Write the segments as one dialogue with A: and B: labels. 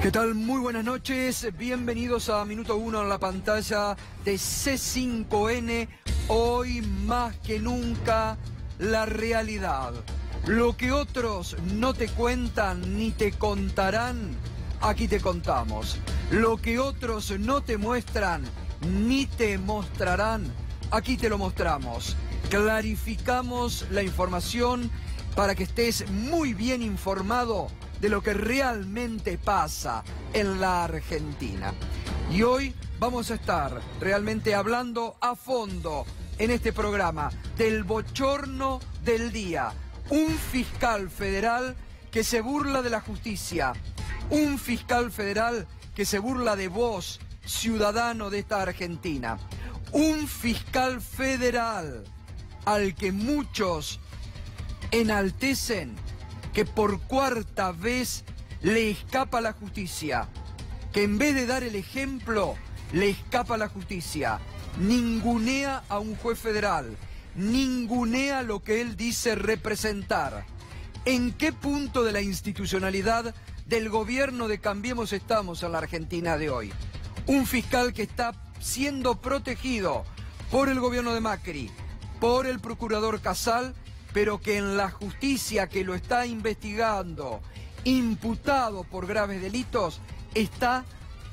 A: ¿Qué tal? Muy buenas noches, bienvenidos a Minuto 1 en la pantalla de C5N. Hoy más que nunca, la realidad. Lo que otros no te cuentan ni te contarán, aquí te contamos. Lo que otros no te muestran ni te mostrarán, aquí te lo mostramos. Clarificamos la información para que estés muy bien informado de lo que realmente pasa en la Argentina. Y hoy vamos a estar realmente hablando a fondo en este programa del bochorno del día. Un fiscal federal que se burla de la justicia, un fiscal federal que se burla de vos, ciudadano de esta Argentina, un fiscal federal al que muchos enaltecen, que por cuarta vez le escapa la justicia, que en vez de dar el ejemplo, le escapa la justicia, ningunea a un juez federal, ningunea lo que él dice representar. ¿En qué punto de la institucionalidad del gobierno de Cambiemos estamos en la Argentina de hoy? Un fiscal que está siendo protegido por el gobierno de Macri, por el procurador Casal, pero que en la justicia que lo está investigando, imputado por graves delitos, está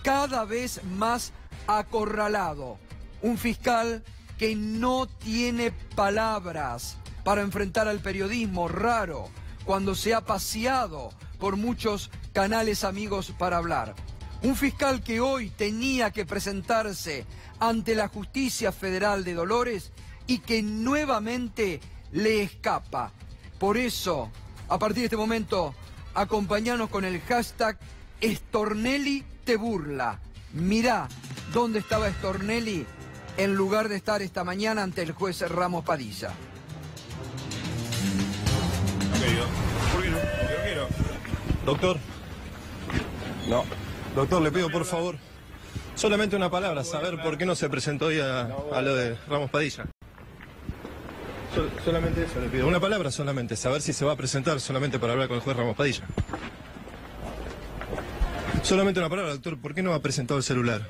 A: cada vez más acorralado. Un fiscal que no tiene palabras para enfrentar al periodismo, raro, cuando se ha paseado por muchos canales amigos para hablar. Un fiscal que hoy tenía que presentarse ante la Justicia Federal de Dolores y que nuevamente le escapa. Por eso, a partir de este momento, acompañanos con el hashtag Stornelli te burla. Mirá dónde estaba Stornelli en lugar de estar esta mañana ante el juez Ramos Padilla.
B: Querido, ¿por qué no? ¿Por qué no? Doctor. No. Doctor, le pido por favor solamente una palabra, saber por qué no se presentó hoy a lo de Ramos Padilla. Solamente eso le pido. Una palabra solamente, saber si se va a presentar solamente para hablar con el juez Ramos Padilla. Solamente una palabra, doctor, ¿por qué no ha presentado el celular?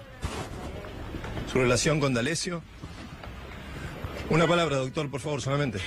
B: ¿Su relación con D'Alessio? Una palabra, doctor, por favor, solamente.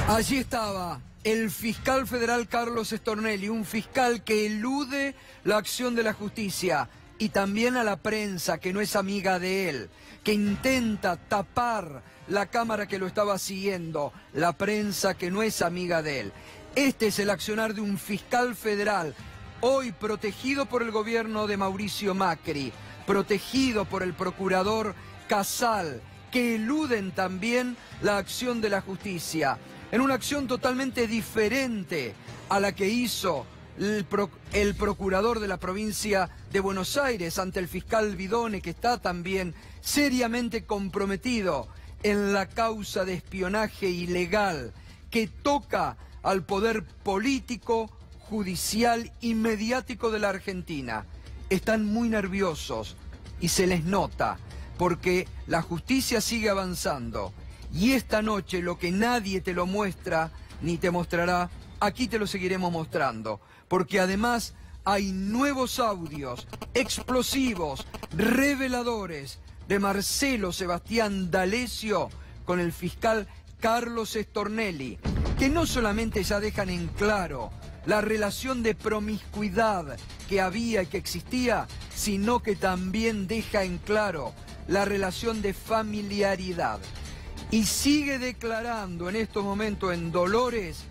A: Allí estaba el fiscal federal Carlos Stornelli, un fiscal que elude la acción de la justicia y también a la prensa que no es amiga de él, que intenta tapar la cámara que lo estaba siguiendo, la prensa que no es amiga de él. Este es el accionar de un fiscal federal, hoy protegido por el gobierno de Mauricio Macri, protegido por el procurador Casal, que eluden también la acción de la justicia, en una acción totalmente diferente a la que hizo el procurador de la provincia de Buenos Aires ante el fiscal Vidone, que está también seriamente comprometido en la causa de espionaje ilegal que toca al poder político, judicial y mediático de la Argentina. Están muy nerviosos y se les nota porque la justicia sigue avanzando y esta noche lo que nadie te lo muestra ni te mostrará, aquí te lo seguiremos mostrando, porque además hay nuevos audios explosivos, reveladores, de Marcelo Sebastián D'Alessio con el fiscal Carlos Stornelli, que no solamente ya dejan en claro la relación de promiscuidad que había y que existía, sino que también deja en claro la relación de familiaridad. Y sigue declarando en estos momentos en Dolores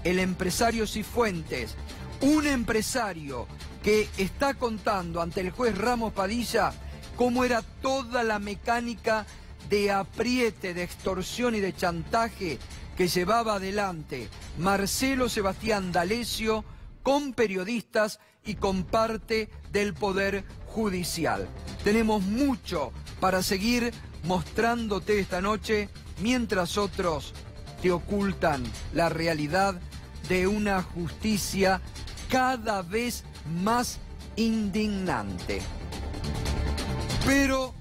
A: el empresario Cifuentes, un empresario que está contando ante el juez Ramos Padilla cómo era toda la mecánica de apriete, de extorsión y de chantaje que llevaba adelante Marcelo Sebastián D'Alessio con periodistas y con parte del Poder Judicial. Tenemos mucho para seguir mostrándote esta noche, mientras otros te ocultan la realidad de una justicia cada vez más indignante. Pero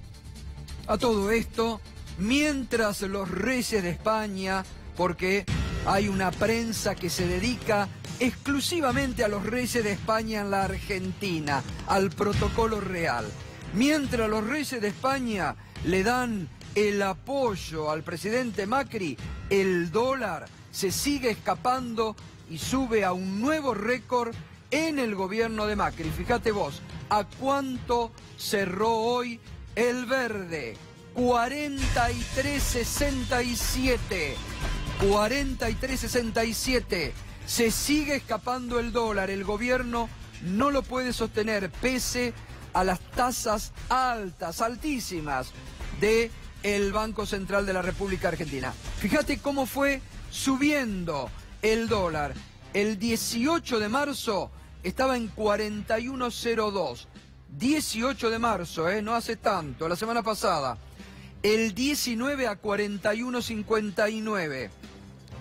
A: a todo esto, mientras los reyes de España porque hay una prensa que se dedica exclusivamente a los reyes de España en la Argentina, al protocolo real. Mientras los reyes de España le dan el apoyo al presidente Macri, el dólar se sigue escapando y sube a un nuevo récord en el gobierno de Macri. Fíjate vos, ¿a cuánto cerró hoy el verde? 43.67. 43.67. Se sigue escapando el dólar. El gobierno no lo puede sostener pese a las tasas altas, altísimas, del Banco Central de la República Argentina. Fíjate cómo fue subiendo el dólar. El 18 de marzo estaba en 41.02. 18 de marzo, no hace tanto, la semana pasada. El 19 a 41.59.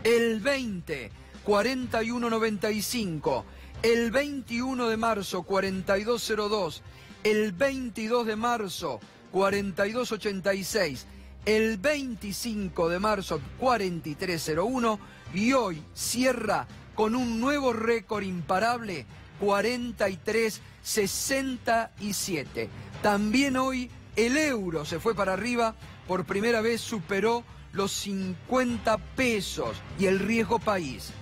A: El 20, 41.95. El 21 de marzo, 42.02. El 22 de marzo, 42.86. El 25 de marzo, 43.01. Y hoy cierra con un nuevo récord imparable, 43.67. También hoy el euro se fue para arriba, por primera vez superó los 50 pesos. Y el riesgo país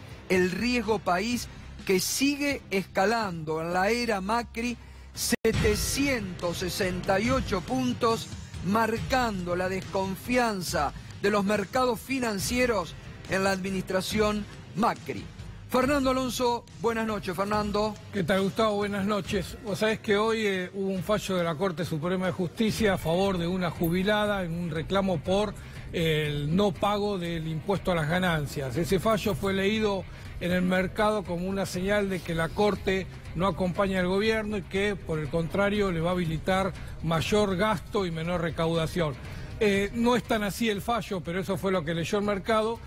A: que sigue escalando en la era Macri, 768 puntos, marcando la desconfianza de los mercados financieros en la administración Macri. Fernando Alonso, buenas noches, Fernando.
C: ¿Qué tal, Gustavo? Buenas noches. Vos sabés que hoy hubo un fallo de la Corte Suprema de Justicia a favor de una jubilada en un reclamo por el no pago del impuesto a las ganancias. Ese fallo fue leído en el mercado como una señal de que la Corte no acompaña al gobierno y que, por el contrario, le va a habilitar mayor gasto y menor recaudación. No es tan así el fallo, pero eso fue lo que leyó el mercado.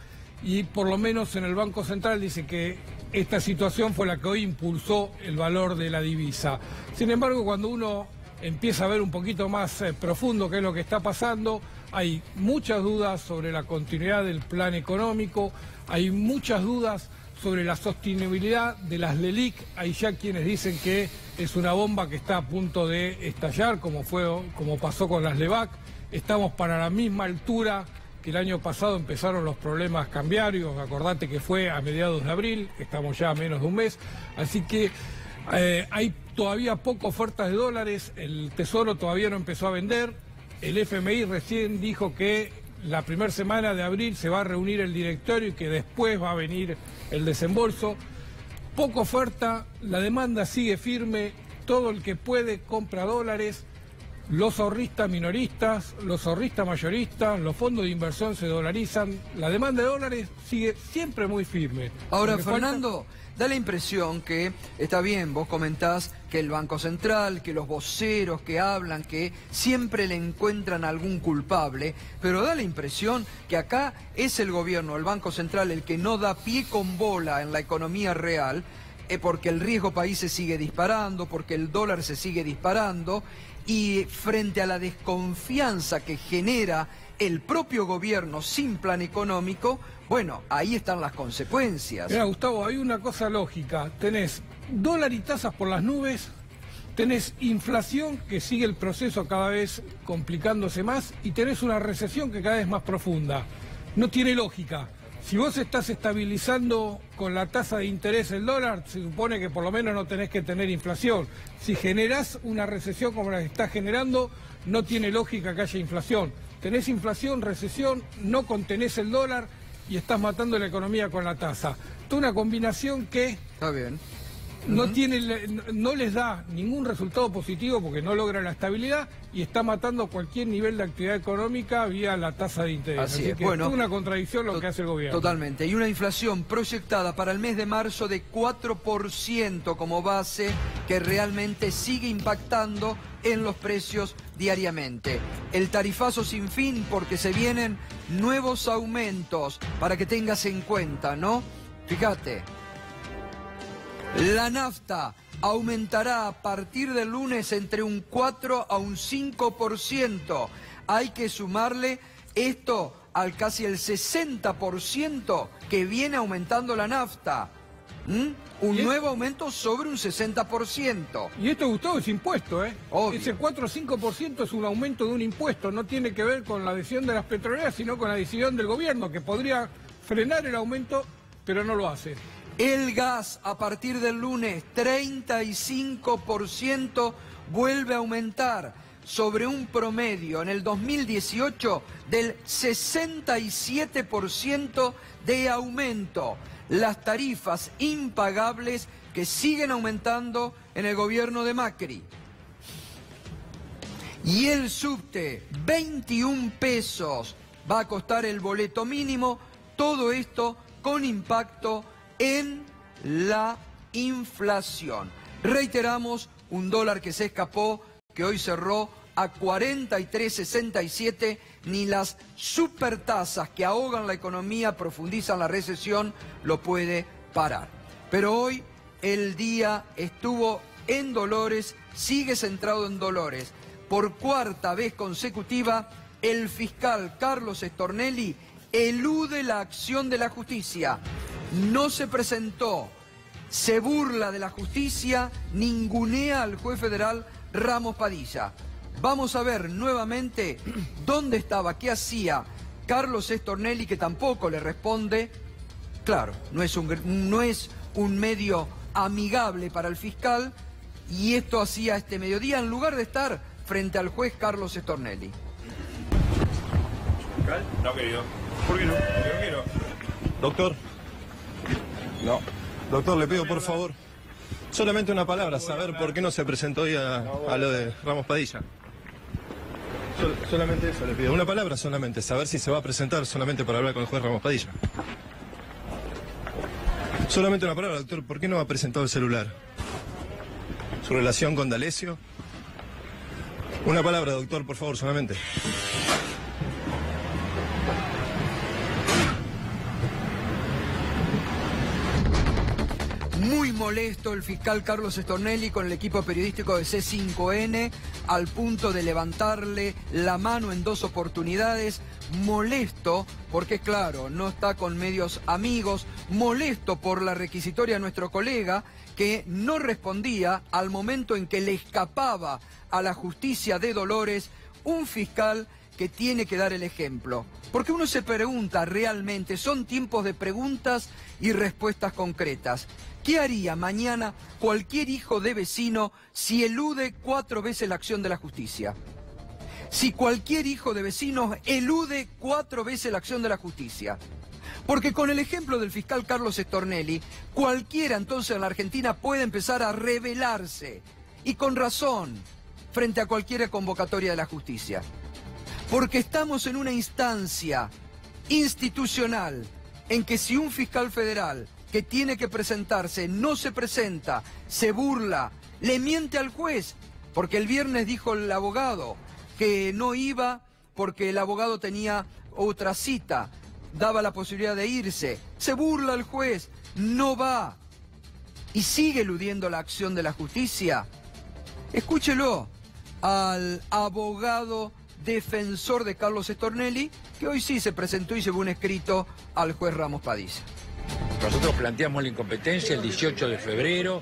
C: Y por lo menos en el Banco Central dice que esta situación fue la que hoy impulsó el valor de la divisa. Sin embargo, cuando uno empieza a ver un poquito más profundo qué es lo que está pasando, hay muchas dudas sobre la continuidad del plan económico, hay muchas dudas sobre la sostenibilidad de las LELIQ. Hay ya quienes dicen que es una bomba que está a punto de estallar, como pasó con las LEVAC. Estamos para la misma altura que el año pasado empezaron los problemas cambiarios. Acordate que fue a mediados de abril, estamos ya a menos de un mes. Así que hay todavía poca oferta de dólares, el Tesoro todavía no empezó a vender. El FMI recién dijo que la primera semana de abril se va a reunir el directorio y que después va a venir el desembolso. Poca oferta, la demanda sigue firme, todo el que puede compra dólares. Los ahorristas minoristas, los ahorristas mayoristas, los fondos de inversión se dolarizan. La demanda de dólares sigue siempre muy firme.
A: Ahora, Fernando, da la impresión que, está bien, vos comentás que el Banco Central, que los voceros que hablan, que siempre le encuentran algún culpable, pero da la impresión que acá es el gobierno, el Banco Central, el que no da pie con bola en la economía real, porque el riesgo país se sigue disparando, porque el dólar se sigue disparando, y frente a la desconfianza que genera el propio gobierno sin plan económico, bueno, ahí están las consecuencias.
C: Mira, Gustavo, hay una cosa lógica. Tenés dólar y tasas por las nubes, tenés inflación que sigue el proceso cada vez complicándose más y tenés una recesión que cada vez es más profunda. No tiene lógica. Si vos estás estabilizando con la tasa de interés el dólar, se supone que por lo menos no tenés que tener inflación. Si generás una recesión como la que estás generando, no tiene lógica que haya inflación. Tenés inflación, recesión, no contenés el dólar y estás matando la economía con la tasa. Toda una combinación que
A: está bien.
C: No les da ningún resultado positivo porque no logra la estabilidad y está matando cualquier nivel de actividad económica vía la tasa de interés.
A: Así es.
C: Que bueno, es una contradicción lo que hace el gobierno.
A: Totalmente. Y una inflación proyectada para el mes de marzo de 4% como base, que realmente sigue impactando en los precios diariamente. El tarifazo sin fin, porque se vienen nuevos aumentos para que tengas en cuenta, ¿no? Fíjate. La nafta aumentará a partir del lunes entre un 4 a un 5%. Hay que sumarle esto al casi el 60% que viene aumentando la nafta. Un nuevo aumento sobre un 60%.
C: Y esto, Gustavo, es impuesto, ¿eh?
A: Obvio.
C: Ese 4 o 5% es un aumento de un impuesto. No tiene que ver con la decisión de las petroleras, sino con la decisión del gobierno, que podría frenar el aumento, pero no lo hace.
A: El gas, a partir del lunes, 35% vuelve a aumentar sobre un promedio en el 2018 del 67% de aumento. Las tarifas impagables que siguen aumentando en el gobierno de Macri. Y el subte, 21 pesos va a costar el boleto mínimo, todo esto con impacto en la inflación. Reiteramos, un dólar que se escapó, que hoy cerró a 43,67, ni las supertasas que ahogan la economía, profundizan la recesión, lo puede parar. Pero hoy el día estuvo en dolores, sigue centrado en dolores. Por cuarta vez consecutiva, el fiscal Carlos Stornelli elude la acción de la justicia. No se presentó, se burla de la justicia, ningunea al juez federal Ramos Padilla. Vamos a ver nuevamente dónde estaba, qué hacía Carlos Stornelli, que tampoco le responde. Claro, no es un medio amigable para el fiscal, y esto hacía este mediodía en lugar de estar frente al juez Carlos Stornelli.
B: No, querido. ¿Por qué no? Yo quiero. Doctor. No. Doctor, le pido por favor solamente una palabra, saber por qué no se presentó hoy a lo de Ramos Padilla. Solamente eso le pido. Una palabra solamente, saber si se va a presentar solamente para hablar con el juez Ramos Padilla. Solamente una palabra, doctor, ¿por qué no ha presentado el celular? ¿Su relación con D'Alessio? Una palabra, doctor, por favor, solamente.
A: Muy molesto el fiscal Carlos Stornelli con el equipo periodístico de C5N, al punto de levantarle la mano en 2 oportunidades. Molesto porque, claro, no está con medios amigos. Molesto por la requisitoria de nuestro colega, que no respondía al momento en que le escapaba a la justicia de Dolores un fiscal que tiene que dar el ejemplo. Porque uno se pregunta realmente, son tiempos de preguntas y respuestas concretas. ¿Qué haría mañana cualquier hijo de vecino si elude 4 veces la acción de la justicia? Si cualquier hijo de vecino elude 4 veces la acción de la justicia. Porque con el ejemplo del fiscal Carlos Stornelli, cualquiera entonces en la Argentina puede empezar a rebelarse, y con razón, frente a cualquier convocatoria de la justicia. Porque estamos en una instancia institucional en que si un fiscal federal que tiene que presentarse no se presenta, se burla, le miente al juez, porque el viernes dijo el abogado que no iba porque el abogado tenía otra cita, daba la posibilidad de irse, se burla al juez, no va y sigue eludiendo la acción de la justicia. Escúchelo al abogado defensor de Carlos Stornelli, que hoy sí se presentó y llevó un escrito al juez Ramos Padilla.
D: Nosotros planteamos la incompetencia el 18 de febrero,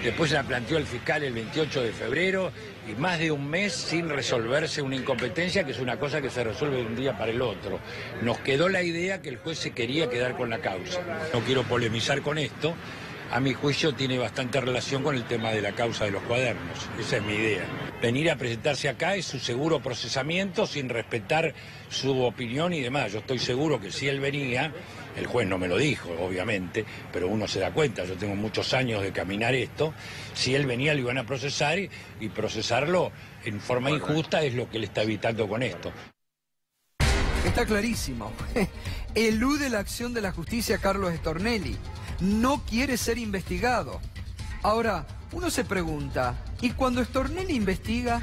D: después se la planteó el fiscal el 28 de febrero, y más de un mes sin resolverse una incompetencia, que es una cosa que se resuelve de un día para el otro. Nos quedó la idea que el juez se quería quedar con la causa. No quiero polemizar con esto. A mi juicio tiene bastante relación con el tema de la causa de los cuadernos. Esa es mi idea. Venir a presentarse acá es su seguro procesamiento sin respetar su opinión y demás. Yo estoy seguro que si él venía, el juez no me lo dijo, obviamente, pero uno se da cuenta, yo tengo muchos años de caminar esto, si él venía lo iban a procesar y procesarlo en forma injusta es lo que él está evitando con esto.
A: Está clarísimo. Elude la acción de la justicia Carlos Stornelli. No quiere ser investigado. Ahora, uno se pregunta, ¿y cuando Stornelli investiga?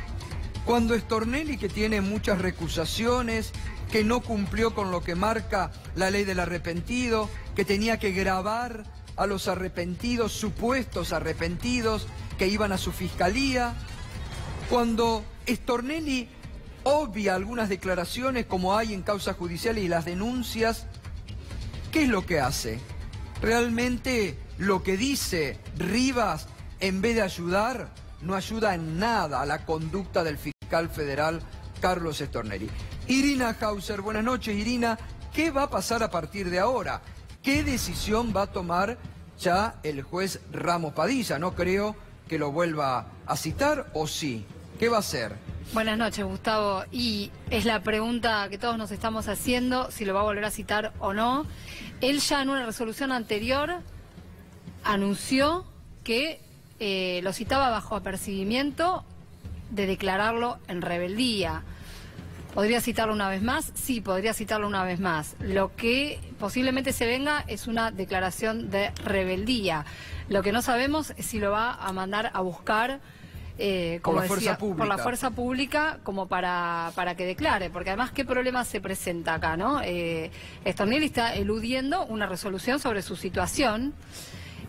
A: Cuando Stornelli, que tiene muchas recusaciones, que no cumplió con lo que marca la ley del arrepentido, que tenía que grabar a los arrepentidos, supuestos arrepentidos, que iban a su fiscalía. Cuando Stornelli obvia algunas declaraciones como hay en causas judiciales y las denuncias, ¿qué es lo que hace? Realmente lo que dice Rivas, en vez de ayudar, no ayuda en nada a la conducta del fiscal federal Carlos Stornelli. Irina Hauser, buenas noches. Irina, ¿qué va a pasar a partir de ahora? ¿Qué decisión va a tomar ya el juez Ramos Padilla? No creo que lo vuelva a citar, ¿o sí? ¿Qué va a hacer?
E: Buenas noches, Gustavo. Y es la pregunta que todos nos estamos haciendo, si lo va a volver a citar o no. Él ya en una resolución anterior anunció que lo citaba bajo apercibimiento de declararlo en rebeldía. ¿Podría citarlo una vez más? Sí, podría citarlo una vez más. Lo que posiblemente se venga es una declaración de rebeldía. Lo que no sabemos es si lo va a mandar a buscar como decía, por la fuerza pública como para que declare, porque además ¿qué problema se presenta acá, no? Stornelli está eludiendo una resolución sobre su situación,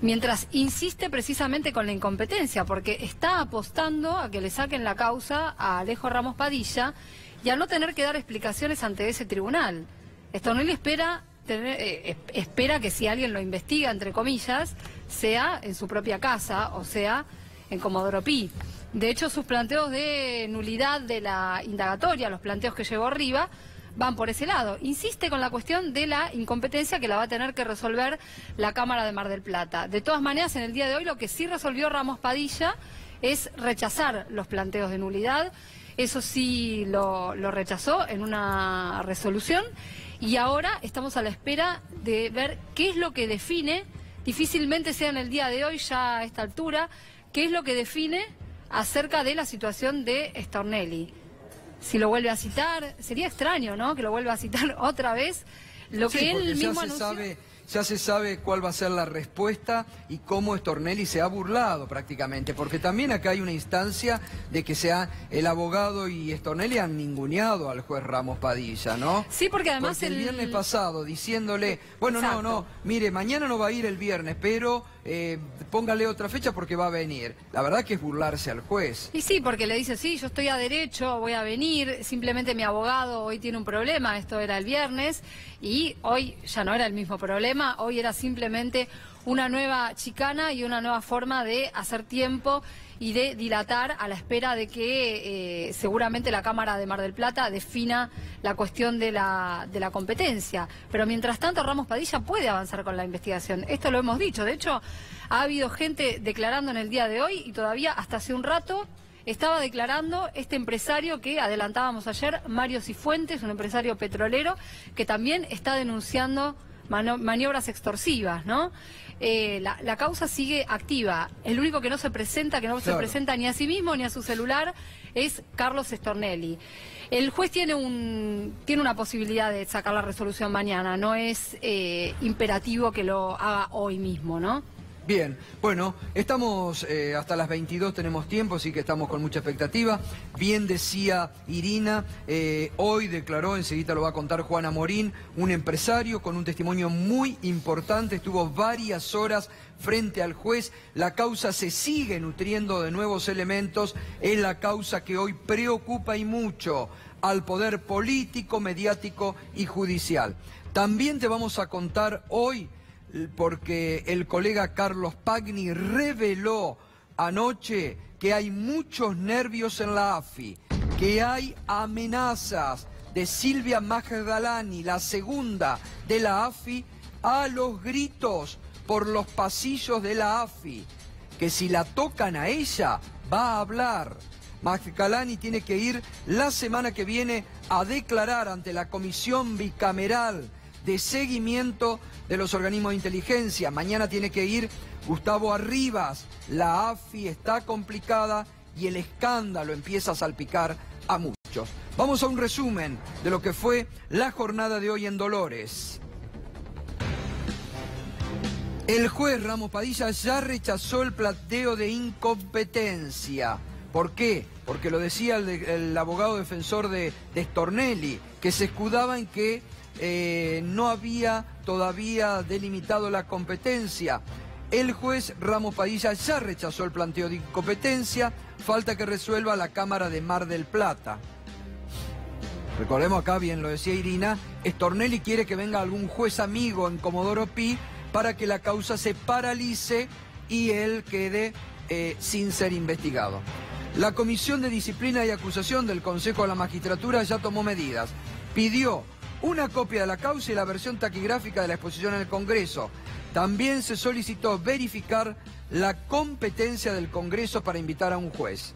E: mientras insiste precisamente con la incompetencia, porque está apostando a que le saquen la causa a Alejo Ramos Padilla y a no tener que dar explicaciones ante ese tribunal. Stornelli espera que si alguien lo investiga, entre comillas, sea en su propia casa, o sea, en Comodoro Pi. De hecho, sus planteos de nulidad de la indagatoria, los planteos que llevó arriba, van por ese lado. Insiste con la cuestión de la incompetencia que la va a tener que resolver la Cámara de Mar del Plata. De todas maneras, en el día de hoy lo que sí resolvió Ramos Padilla es rechazar los planteos de nulidad. Eso sí lo rechazó en una resolución y ahora estamos a la espera de ver qué es lo que define, difícilmente sea en el día de hoy ya a esta altura, qué es lo que define acerca de la situación de Stornelli. Si lo vuelve a citar, sería extraño, ¿no?, que lo vuelva a citar otra vez. Lo que él mismo anunció...
A: Ya se sabe cuál va a ser la respuesta y cómo Stornelli se ha burlado prácticamente, porque también acá hay una instancia de que el abogado y Stornelli han ninguneado al juez Ramos Padilla, ¿no?
E: Sí, porque además
A: el viernes pasado diciéndole, bueno,
E: exacto,
A: no, mire, mañana no va a ir el viernes, pero póngale otra fecha porque va a venir. La verdad que es burlarse al juez.
E: Y sí, porque le dice, sí, yo estoy a derecho, voy a venir, simplemente mi abogado hoy tiene un problema, esto era el viernes, y hoy ya no era el mismo problema, hoy era simplemente una nueva chicana y una nueva forma de hacer tiempo y de dilatar a la espera de que seguramente la Cámara de Mar del Plata defina la cuestión de la competencia. Pero mientras tanto Ramos Padilla puede avanzar con la investigación. Esto lo hemos dicho. De hecho, ha habido gente declarando en el día de hoy y todavía hasta hace un rato estaba declarando este empresario que adelantábamos ayer, Mario Cifuentes, un empresario petrolero que también está denunciando maniobras extorsivas, ¿no? La causa sigue activa. El único que no se presenta, se presenta ni a sí mismo ni a su celular, es Carlos Stornelli. El juez tiene una posibilidad de sacar la resolución mañana, no es imperativo que lo haga hoy mismo, ¿no?
A: Bien, bueno, estamos hasta las 22, tenemos tiempo, así que estamos con mucha expectativa. Bien decía Irina, hoy declaró, enseguida lo va a contar Juana Morín, un empresario con un testimonio muy importante, estuvo varias horas frente al juez. La causa se sigue nutriendo de nuevos elementos, es la causa que hoy preocupa y mucho al poder político, mediático y judicial. También te vamos a contar hoy, porque el colega Carlos Pagni reveló anoche que hay muchos nervios en la AFI, que hay amenazas de Silvia Magdalani, la segunda de la AFI, a los gritos por los pasillos de la AFI, que si la tocan a ella va a hablar. Magdalani tiene que ir la semana que viene a declarar ante la Comisión Bicameral de Seguimiento de los Organismos de Inteligencia. Mañana tiene que ir Gustavo Arribas. La AFI está complicada y el escándalo empieza a salpicar a muchos. Vamos a un resumen de lo que fue la jornada de hoy en Dolores. El juez Ramos Padilla ya rechazó el planteo de incompetencia. ¿Por qué? Porque lo decía el abogado defensor de Stornelli, que se escudaba en que no había todavía delimitado la competencia. El juez Ramos Padilla ya rechazó el planteo de incompetencia, falta que resuelva la Cámara de Mar del Plata. Recordemos acá, bien lo decía Irina, Stornelli quiere que venga algún juez amigo en Comodoro Pi para que la causa se paralice y él quede sin ser investigado. La Comisión de Disciplina y Acusación del Consejo de la Magistratura ya tomó medidas. Pidió una copia de la causa y la versión taquigráfica de la exposición en el Congreso. También se solicitó verificar la competencia del Congreso para invitar a un juez.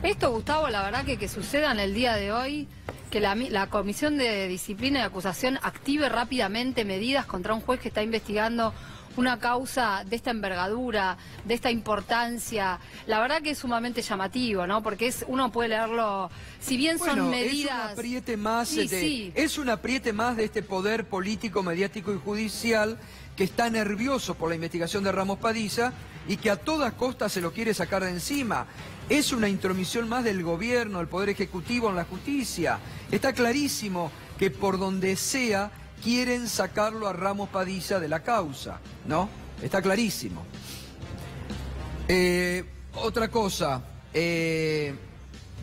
E: Esto, Gustavo, la verdad que suceda en el día de hoy, que la Comisión de Disciplina y Acusación active rápidamente medidas contra un juez que está investigando una causa de esta envergadura, de esta importancia, la verdad que es sumamente llamativo, ¿no? Porque uno puede leerlo, si bien son medidas...
A: Es un apriete más, es un apriete más de este poder político, mediático y judicial que está nervioso por la investigación de Ramos Padilla y que a toda costa se lo quiere sacar de encima. Es una intromisión más del gobierno, del poder ejecutivo en la justicia. Está clarísimo que por donde sea quieren sacarlo a Ramos Padilla de la causa, ¿no? Está clarísimo. Otra cosa,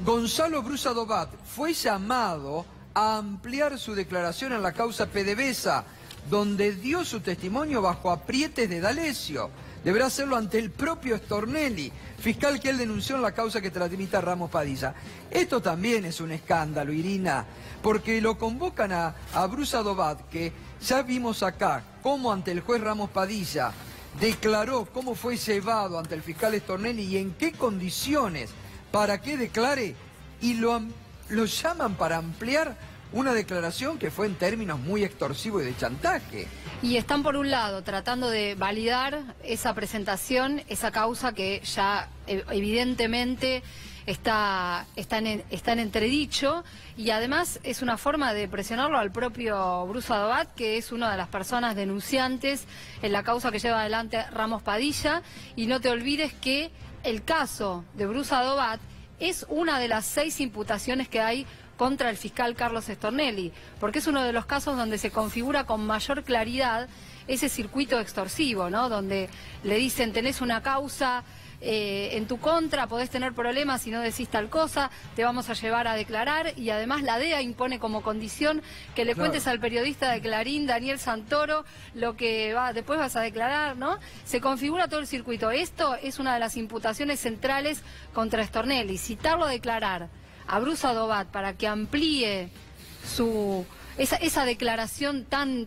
A: Gonzalo Brusa Dobat fue llamado a ampliar su declaración en la causa PDVSA, donde dio su testimonio bajo aprietes de D'Alessio. Deberá hacerlo ante el propio Stornelli, fiscal que él denunció en la causa que tramita Ramos Padilla. Esto también es un escándalo, Irina, porque lo convocan a Brusa Dobat, que ya vimos acá cómo ante el juez Ramos Padilla declaró cómo fue llevado ante el fiscal Stornelli y en qué condiciones, para que declare, y lo llaman para ampliar una declaración que fue en términos muy extorsivos y de chantaje.
E: Y están por un lado tratando de validar esa presentación, esa causa que ya evidentemente está en entredicho, y además es una forma de presionarlo al propio Brusa Dobat, que es una de las personas denunciantes en la causa que lleva adelante Ramos Padilla. Y no te olvides que el caso de Brusa Dobat es una de las 6 imputaciones que hay contra el fiscal Carlos Stornelli, porque es uno de los casos donde se configura con mayor claridad ese circuito extorsivo, ¿no? Donde le dicen, tenés una causa en tu contra, podés tener problemas si no decís tal cosa, te vamos a llevar a declarar, y además la DEA impone como condición que le cuentes al periodista de Clarín, Daniel Santoro, lo que después vas a declarar, ¿no? Se configura todo el circuito. Esto es una de las imputaciones centrales contra Stornelli, citarlo a declarar a Brusa Dobat para que amplíe esa declaración tan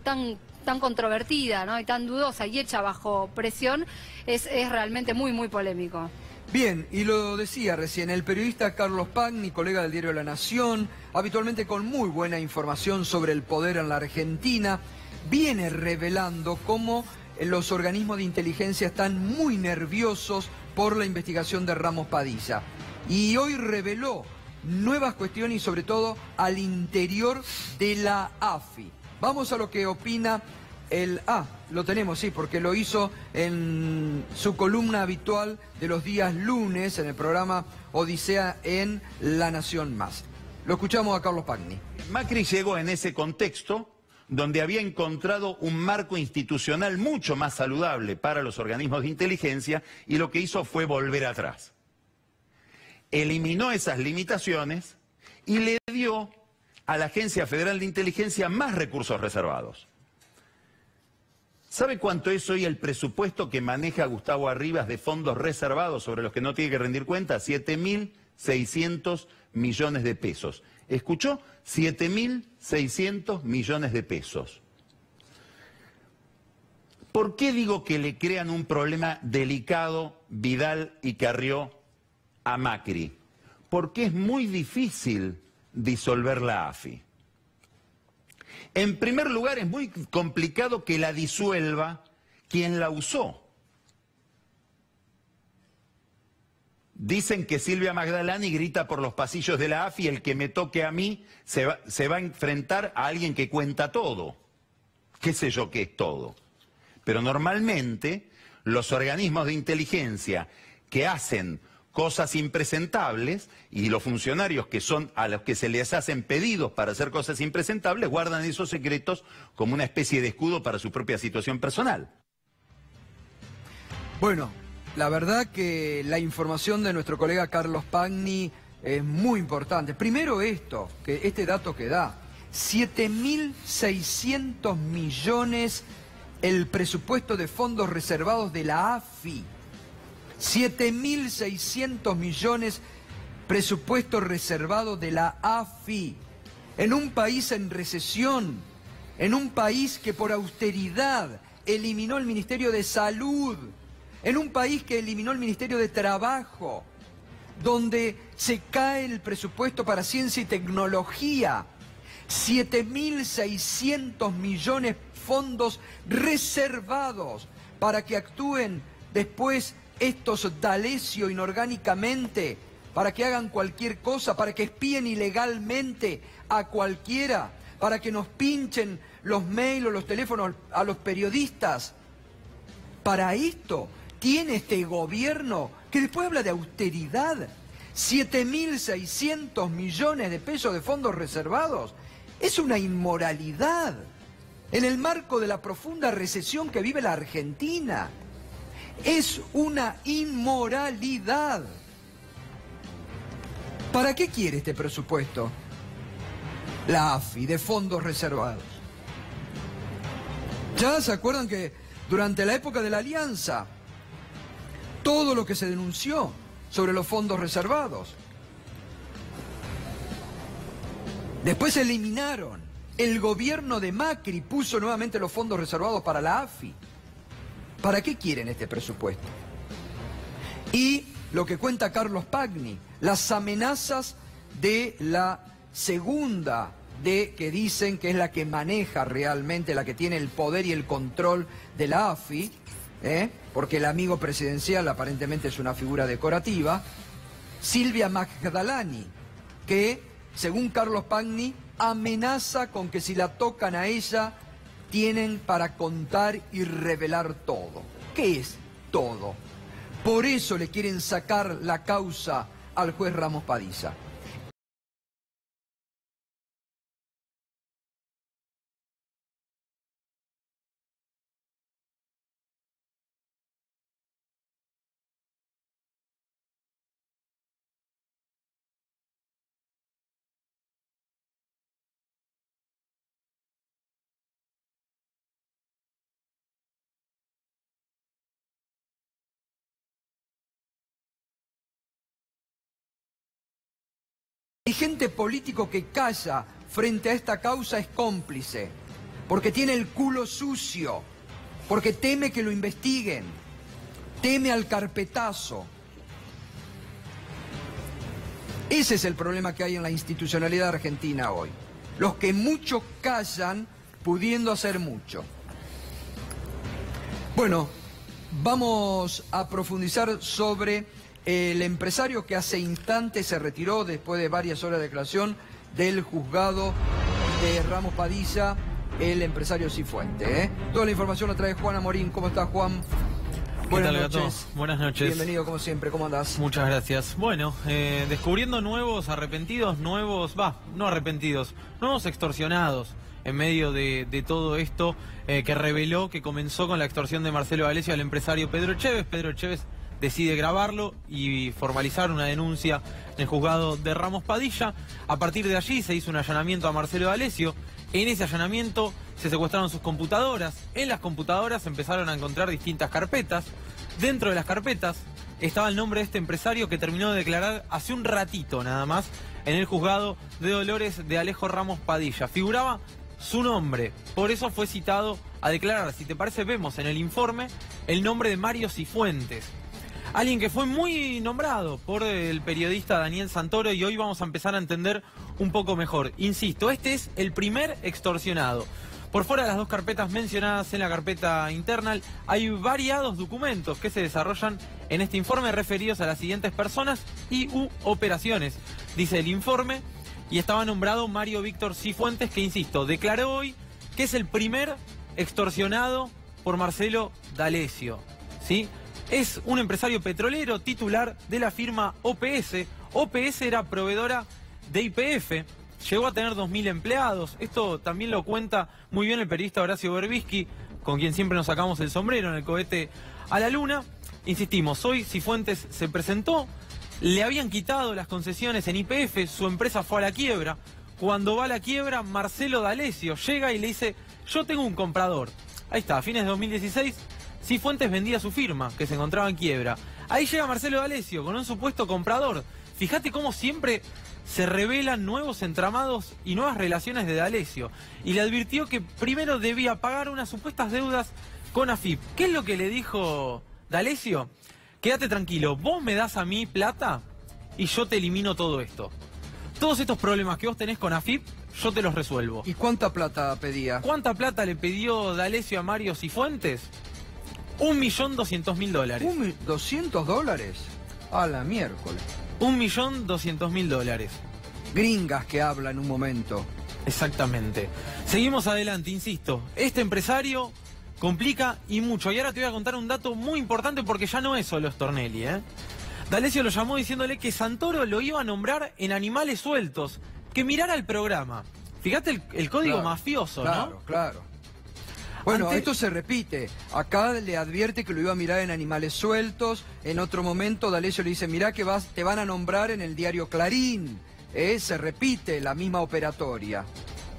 E: controvertida, ¿no? Y tan dudosa y hecha bajo presión, es realmente muy, muy polémico.
A: Bien, y lo decía recién, el periodista Carlos Pagni, colega del diario La Nación, habitualmente con muy buena información sobre el poder en la Argentina, viene revelando cómo los organismos de inteligencia están muy nerviosos por la investigación de Ramos Padilla. Y hoy reveló nuevas cuestiones y sobre todo al interior de la AFI. Vamos a lo que opina lo tenemos, sí, porque lo hizo en su columna habitual de los días lunes en el programa Odisea en La Nación Más. Lo escuchamos a Carlos Pagni.
F: Macri llegó en ese contexto donde había encontrado un marco institucional mucho más saludable para los organismos de inteligencia, y lo que hizo fue volver atrás. Eliminó esas limitaciones y le dio a la Agencia Federal de Inteligencia más recursos reservados. ¿Sabe cuánto es hoy el presupuesto que maneja Gustavo Arribas de fondos reservados sobre los que no tiene que rendir cuenta? 7.600 millones de pesos. ¿Escuchó? 7.600 millones de pesos. ¿Por qué digo que le crean un problema delicado Vidal y Carrió a Macri? Porque es muy difícil disolver la AFI. En primer lugar, es muy complicado que la disuelva quien la usó. Dicen que Silvia Magdalani grita por los pasillos de la AFI: el que me toque a mí se va a enfrentar a alguien que cuenta todo. ¿Qué sé yo qué es todo? Pero normalmente los organismos de inteligencia que hacen cosas impresentables, y los funcionarios que son a los que se les hacen pedidos para hacer cosas impresentables, guardan esos secretos como una especie de escudo para su propia situación personal.
A: Bueno, la verdad que la información de nuestro colega Carlos Pagni es muy importante. Primero este dato que da, 7.600 millones el presupuesto de fondos reservados de la AFI. 7.600 millones presupuesto reservado de la AFI. En un país en recesión, en un país que por austeridad eliminó el Ministerio de Salud, en un país que eliminó el Ministerio de Trabajo, donde se cae el presupuesto para ciencia y tecnología, 7.600 millones fondos reservados para que actúen después estos D'Alessio inorgánicamente, para que hagan cualquier cosa, para que espíen ilegalmente a cualquiera, para que nos pinchen los mails o los teléfonos a los periodistas. Para esto tiene este gobierno que después habla de austeridad. 7.600 millones de pesos de fondos reservados. Es una inmoralidad en el marco de la profunda recesión que vive la Argentina. Es una inmoralidad. ¿Para qué quiere este presupuesto? La AFI, de fondos reservados. Ya se acuerdan que durante la época de la Alianza, todo lo que se denunció sobre los fondos reservados, después se eliminaron. El gobierno de Macri puso nuevamente los fondos reservados para la AFI. ¿Para qué quieren este presupuesto? Y lo que cuenta Carlos Pagni, las amenazas de la segunda que dicen que es la que maneja realmente, la que tiene el poder y el control de la AFI, porque el amigo presidencial aparentemente es una figura decorativa, Silvia Magdalani, que, según Carlos Pagni, amenaza con que si la tocan a ella, tienen para contar y revelar todo. ¿Qué es todo? Por eso le quieren sacar la causa al juez Ramos Padilla. El dirigente político que calla frente a esta causa es cómplice, porque tiene el culo sucio, porque teme que lo investiguen, teme al carpetazo. Ese es el problema que hay en la institucionalidad argentina hoy. Los que mucho callan, pudiendo hacer mucho. Bueno, vamos a profundizar sobre el empresario que hace instantes se retiró después de varias horas de declaración del juzgado de Ramos Padilla, el empresario Cifuentes. Toda la información la trae Juan Amorín. ¿Cómo estás, Juan?
G: Buenas noches. Buenas noches.
A: Bienvenido, como siempre. ¿Cómo andás?
G: Muchas gracias. Bueno, descubriendo nuevos arrepentidos, nuevos extorsionados en medio de todo esto que reveló que comenzó con la extorsión de Marcelo D'Alessio al empresario Pedro Echevez. Pedro Echevez decide grabarlo y formalizar una denuncia en el juzgado de Ramos Padilla. A partir de allí se hizo un allanamiento a Marcelo D'Alessio. En ese allanamiento se secuestraron sus computadoras. En las computadoras empezaron a encontrar distintas carpetas. Dentro de las carpetas estaba el nombre de este empresario que terminó de declarar hace un ratito nada más en el juzgado de Dolores de Alejo Ramos Padilla. Figuraba su nombre, por eso fue citado a declarar. Si te parece, vemos en el informe el nombre de Mario Cifuentes. Alguien que fue muy nombrado por el periodista Daniel Santoro, y hoy vamos a empezar a entender un poco mejor. Insisto, este es el primer extorsionado. Por fuera de las dos carpetas mencionadas en la carpeta interna, hay variados documentos que se desarrollan en este informe referidos a las siguientes personas y operaciones. Dice el informe, y estaba nombrado Mario Víctor Cifuentes, que, insisto, declaró hoy que es el primer extorsionado por Marcelo D'Alessio, ¿sí? Es un empresario petrolero titular de la firma OPS. OPS era proveedora de YPF, llegó a tener 2.000 empleados. Esto también lo cuenta muy bien el periodista Horacio Berbisky, con quien siempre nos sacamos el sombrero en el cohete a la luna. Insistimos, hoy Cifuentes se presentó Le habían quitado las concesiones en YPF, su empresa fue a la quiebra. Cuando va a la quiebra, Marcelo D'Alessio llega y le dice, yo tengo un comprador. Ahí está, a fines de 2016, Cifuentes vendía su firma, que se encontraba en quiebra. Ahí llega Marcelo D'Alessio con un supuesto comprador. Fíjate cómo siempre se revelan nuevos entramados y nuevas relaciones de D'Alessio. Y le advirtió que primero debía pagar unas supuestas deudas con AFIP. ¿Qué es lo que le dijo D'Alessio? Quédate tranquilo, vos me das a mí plata y yo te elimino todo esto. Todos estos problemas que vos tenés con AFIP, yo te los resuelvo.
A: ¿Y cuánta plata pedía?
G: ¿Cuánta plata le pidió D'Alessio a Mario Cifuentes? $1.200.000.
A: ¿$200? A la miércoles.
G: $1.200.000.
A: Gringas que habla en un momento.
G: Exactamente. Seguimos adelante, insisto. Este empresario complica y mucho. Y ahora te voy a contar un dato muy importante porque ya no es solo Stornelli, ¿eh? D'Alessio lo llamó diciéndole que Santoro lo iba a nombrar en Animales Sueltos, que mirara el programa. Fíjate el código mafioso, ¿no?
A: Claro, claro. Bueno, esto se repite. Acá le advierte que lo iba a mirar en Animales Sueltos. En otro momento D'Alessio le dice, mirá que te van a nombrar en el diario Clarín. Se repite la misma operatoria.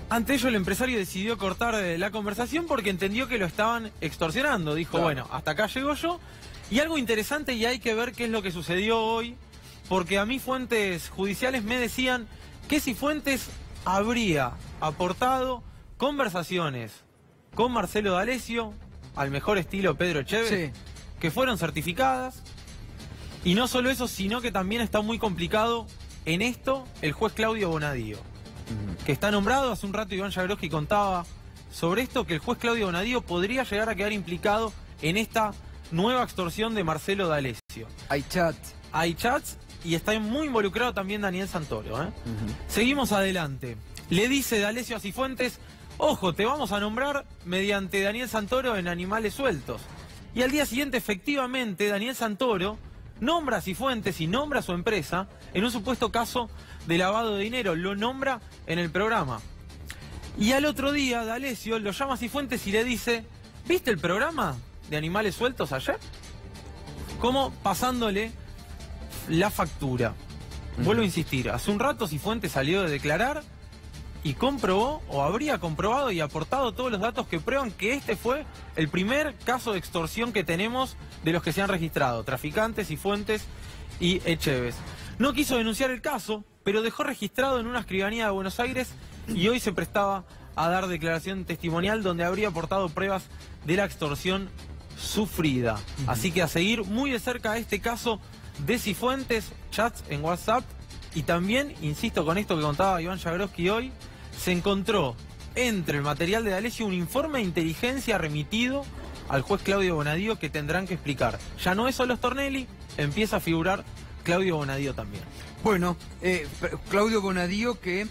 G: Ante ello el empresario decidió cortar la conversación porque entendió que lo estaban extorsionando. Dijo,
A: claro,
G: bueno, hasta acá llego yo. Y algo interesante, y hay que ver qué es lo que sucedió hoy, porque a mí fuentes judiciales me decían que Cifuentes habría aportado conversaciones con Marcelo D'Alessio, al mejor estilo Pedro Echeve, que fueron certificadas. Y no solo eso, sino que también está muy complicado en esto el juez Claudio Bonadío, que está nombrado. Hace un rato Iván Jagroski contaba sobre esto, que el juez Claudio Bonadío podría llegar a quedar implicado en esta nueva extorsión de Marcelo D'Alessio.
A: Hay chats
G: y está muy involucrado también Daniel Santoro, ¿eh? Seguimos adelante. Le dice D'Alessio a Cifuentes, ojo, te vamos a nombrar mediante Daniel Santoro en Animales Sueltos. Y al día siguiente, efectivamente, Daniel Santoro nombra a Cifuentes y nombra a su empresa en un supuesto caso de lavado de dinero. Lo nombra en el programa. Y al otro día, D'Alessio lo llama a Cifuentes y le dice, ¿viste el programa de Animales Sueltos ayer? Como pasándole la factura. Vuelvo a insistir, hace un rato Cifuentes salió de declarar y comprobó, o habría comprobado y aportado todos los datos que prueban que este fue el primer caso de extorsión que tenemos de los que se han registrado, traficantes, Cifuentes y Echeves. No quiso denunciar el caso, pero dejó registrado en una escribanía de Buenos Aires y hoy se prestaba a dar declaración testimonial donde habría aportado pruebas de la extorsión sufrida. Así que a seguir muy de cerca este caso de Cifuentes, chats en WhatsApp, y también, insisto con esto que contaba Iván Jagroski hoy, se encontró entre el material de D'Alessio un informe de inteligencia remitido al juez Claudio Bonadío que tendrán que explicar. Ya no es solo Stornelli, empieza a figurar Claudio Bonadío también.
A: Bueno, Claudio Bonadío, que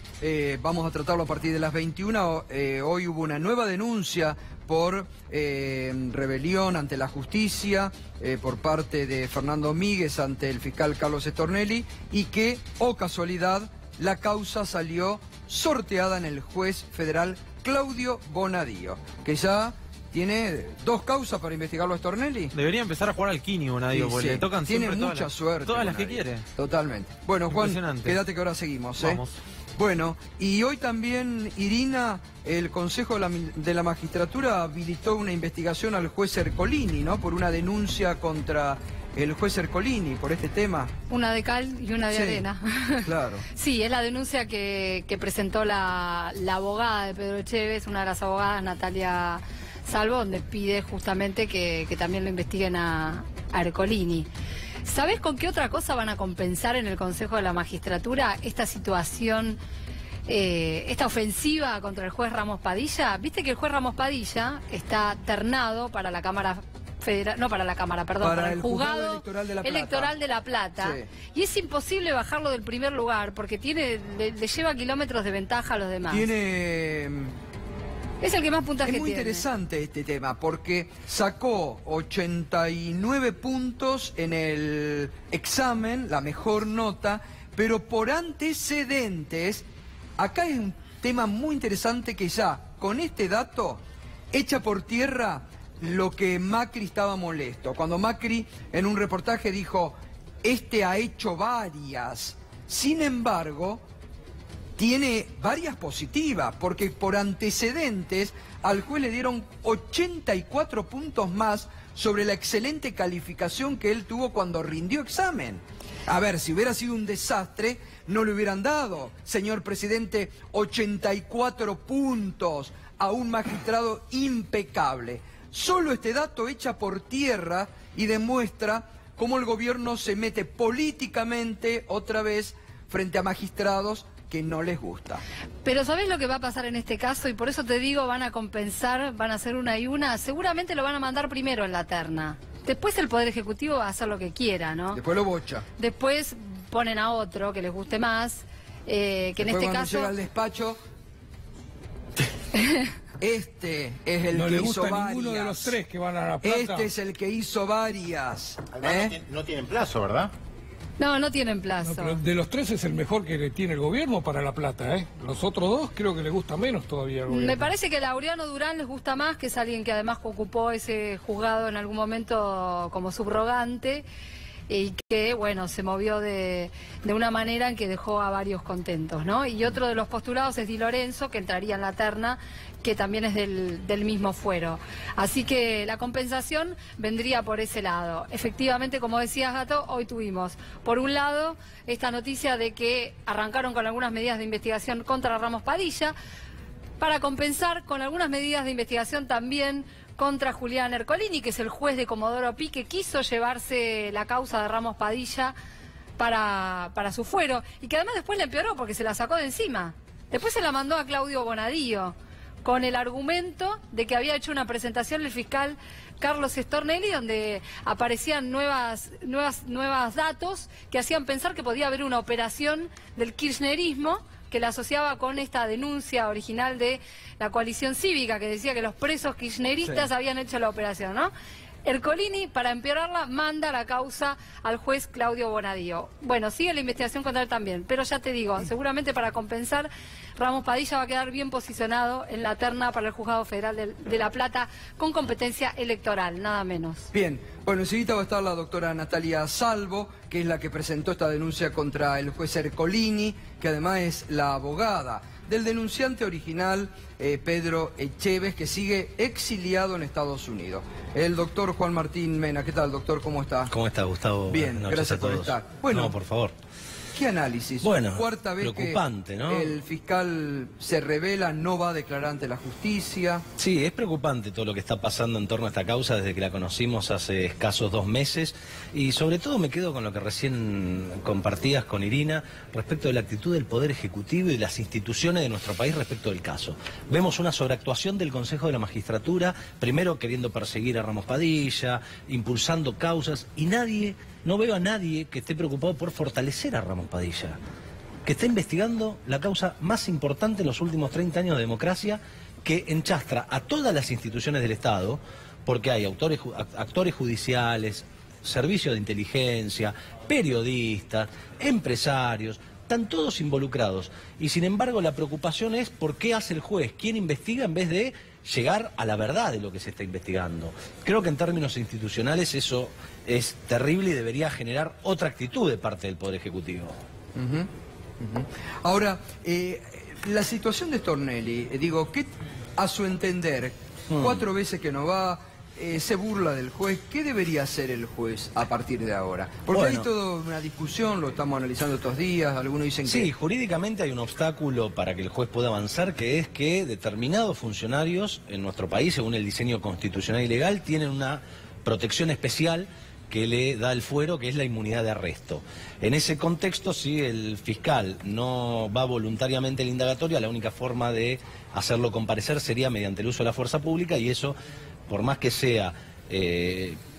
A: vamos a tratarlo a partir de las 21. Hoy hubo una nueva denuncia por rebelión ante la justicia por parte de Fernando Míguez ante el fiscal Carlos Stornelli, y que, oh casualidad, la causa salió sorteada en el juez federal Claudio Bonadío, que ya tiene 2 causas para investigarlo a Stornelli.
G: Debería empezar a jugar al Kini Bonadío, porque le tocan
A: tiene
G: siempre
A: mucha suerte.
G: Todas las
A: Bonadío.
G: que quiere.
A: Totalmente. Bueno, Juan, quédate que ahora seguimos.
G: Vamos.
A: Bueno, y hoy también, Irina, el Consejo de la Magistratura habilitó una investigación al juez Ercolini, ¿no? Por una denuncia contra el juez Ercolini por este tema.
E: Una de cal y una de arena.
A: Claro.
E: Sí, es la denuncia que presentó la abogada de Pedro Echeve, una de las abogadas, Natalia Salvo, donde pide justamente que también lo investiguen a Ercolini. ¿Sabés con qué otra cosa van a compensar en el Consejo de la Magistratura esta situación, esta ofensiva contra el juez Ramos Padilla? Viste que el juez Ramos Padilla está ternado para la Cámara Federal, no para la Cámara, perdón, para el juzgado electoral de La Plata. Sí. Y es imposible bajarlo del primer lugar porque le lleva kilómetros de ventaja a los demás. Es el que más puntaje tiene.
A: Es muy interesante este tema porque sacó 89 puntos en el examen, la mejor nota, pero por antecedentes, acá es un tema muy interesante que ya con este dato echa por tierra lo que Macri estaba molesto. Cuando Macri en un reportaje dijo, este ha hecho varias. Sin embargo, tiene varias positivas, porque por antecedentes al juez le dieron 84 puntos más sobre la excelente calificación que él tuvo cuando rindió examen. A ver, si hubiera sido un desastre, no le hubieran dado, señor presidente, 84 puntos a un magistrado impecable. Solo este dato echa por tierra y demuestra cómo el gobierno se mete políticamente otra vez frente a magistrados que no les gusta.
E: Pero ¿sabés lo que va a pasar en este caso? Y por eso te digo, van a compensar, van a hacer una y una. Seguramente lo van a mandar primero en la terna. Después el Poder Ejecutivo va a hacer lo que quiera, ¿no?
A: Después lo bocha.
E: Después ponen a otro que les guste más, que
A: después,
E: en este
A: cuando
E: caso...
A: llega al despacho... Este es el
C: no
A: que
C: le
A: hizo
C: gusta
A: varias.
C: ninguno de los tres que van a La Plata.
A: Este es el que hizo varias.
F: No tienen plazo, ¿verdad?
E: No tienen plazo.
C: No, pero de los tres es el mejor que tiene el gobierno para La Plata, ¿eh? Los otros dos creo que le gusta menos todavía al gobierno.
E: Me parece que Laureano Durán les gusta más, que es alguien que además ocupó ese juzgado en algún momento como subrogante y que, bueno, se movió de una manera en que dejó a varios contentos, ¿no? Y otro de los postulados es Di Lorenzo, que entraría en la terna, que también es del mismo fuero. Así que la compensación vendría por ese lado. Efectivamente, como decías, Gato, hoy tuvimos, por un lado, esta noticia de que arrancaron con algunas medidas de investigación contra Ramos Padilla, para compensar con algunas medidas de investigación también contra Julián Ercolini, que es el juez de Comodoro Pi, que quiso llevarse la causa de Ramos Padilla para su fuero, y que además después le empeoró porque se la sacó de encima. Después se la mandó a Claudio Bonadío, con el argumento de que había hecho una presentación el fiscal Carlos Stornelli, donde aparecían nuevas datos que hacían pensar que podía haber una operación del kirchnerismo que la asociaba con esta denuncia original de la coalición cívica, que decía que los presos kirchneristas habían hecho la operación, ¿no? Ercolini, para empeorarla, manda la causa al juez Claudio Bonadío. Bueno, sigue la investigación contra él también, pero ya te digo, seguramente para compensar, Ramos Padilla va a quedar bien posicionado en la terna para el Juzgado Federal de La Plata con competencia electoral, nada menos.
A: Bien, bueno, enseguida va a estar la doctora Natalia Salvo, que es la que presentó esta denuncia contra el juez Ercolini, que además es la abogada del denunciante original, Pedro Echeves, que sigue exiliado en Estados Unidos. El doctor Juan Martín Mena. ¿Qué tal, doctor? ¿Cómo está?
H: ¿Cómo está, Gustavo?
A: Bien, gracias por estar. Bueno,
H: no, por favor.
A: ¿Qué análisis?
H: Bueno,
A: cuarta vez
H: preocupante,
A: que
H: ¿no?
A: el fiscal se revela, no va a declarar ante la justicia.
H: Sí, es preocupante todo lo que está pasando en torno a esta causa desde que la conocimos hace escasos 2 meses, y sobre todo me quedo con lo que recién compartías con Irina respecto de la actitud del Poder Ejecutivo y de las instituciones de nuestro país respecto del caso. Vemos una sobreactuación del Consejo de la Magistratura, primero queriendo perseguir a Ramos Padilla, impulsando causas, y no veo a nadie que esté preocupado por fortalecer a Ramos Padilla, que está investigando la causa más importante en los últimos 30 años de democracia, que enchastra a todas las instituciones del Estado, porque hay actores judiciales, servicios de inteligencia, periodistas, empresarios, están todos involucrados. Y sin embargo la preocupación es por qué hace el juez, quién investiga en vez de llegar a la verdad de lo que se está investigando. Creo que en términos institucionales eso es terrible y debería generar otra actitud de parte del Poder Ejecutivo.
A: Ahora, la situación de Stornelli, digo, ¿qué a su entender, 4 veces que no va, se burla del juez? ¿Qué debería hacer el juez a partir de ahora? Porque hay toda una discusión, lo estamos analizando estos días, algunos dicen que...
H: Sí, jurídicamente hay un obstáculo para que el juez pueda avanzar, que es que determinados funcionarios en nuestro país, según el diseño constitucional y legal, tienen una protección especial que le da el fuero, que es la inmunidad de arresto. En ese contexto, si el fiscal no va voluntariamente al indagatorio, la única forma de hacerlo comparecer sería mediante el uso de la fuerza pública, y eso, por más que sea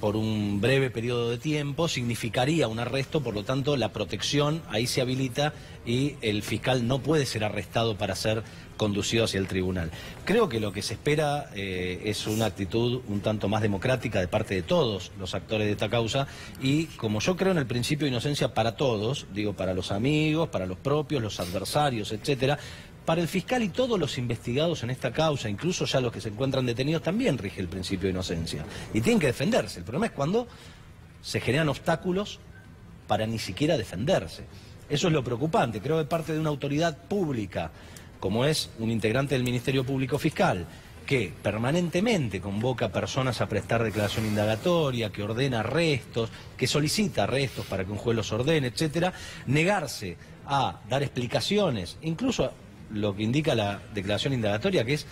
H: por un breve periodo de tiempo, significaría un arresto. Por lo tanto la protección ahí se habilita y el fiscal no puede ser arrestado para ser conducido hacia el tribunal. Creo que lo que se espera es una actitud un tanto más democrática de parte de todos los actores de esta causa, y como yo creo en el principio de inocencia para todos, digo, para los amigos, para los propios, los adversarios, etcétera, para el fiscal y todos los investigados en esta causa, incluso ya los que se encuentran detenidos, también rige el principio de inocencia. Y tienen que defenderse. El problema es cuando se generan obstáculos para ni siquiera defenderse. Eso es lo preocupante. Creo que parte de una autoridad pública, como es un integrante del Ministerio Público Fiscal, que permanentemente convoca a personas a prestar declaración indagatoria, que ordena arrestos, que solicita arrestos para que un juez los ordene, etcétera, negarse a dar explicaciones, incluso lo que indica la declaración indagatoria, que es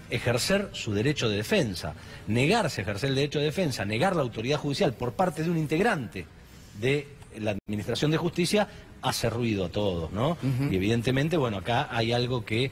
H: ejercer su derecho de defensa, negarse a ejercer el derecho de defensa, negar la autoridad judicial por parte de un integrante de la Administración de Justicia, hace ruido a todos, ¿no? Y evidentemente, bueno, acá hay algo que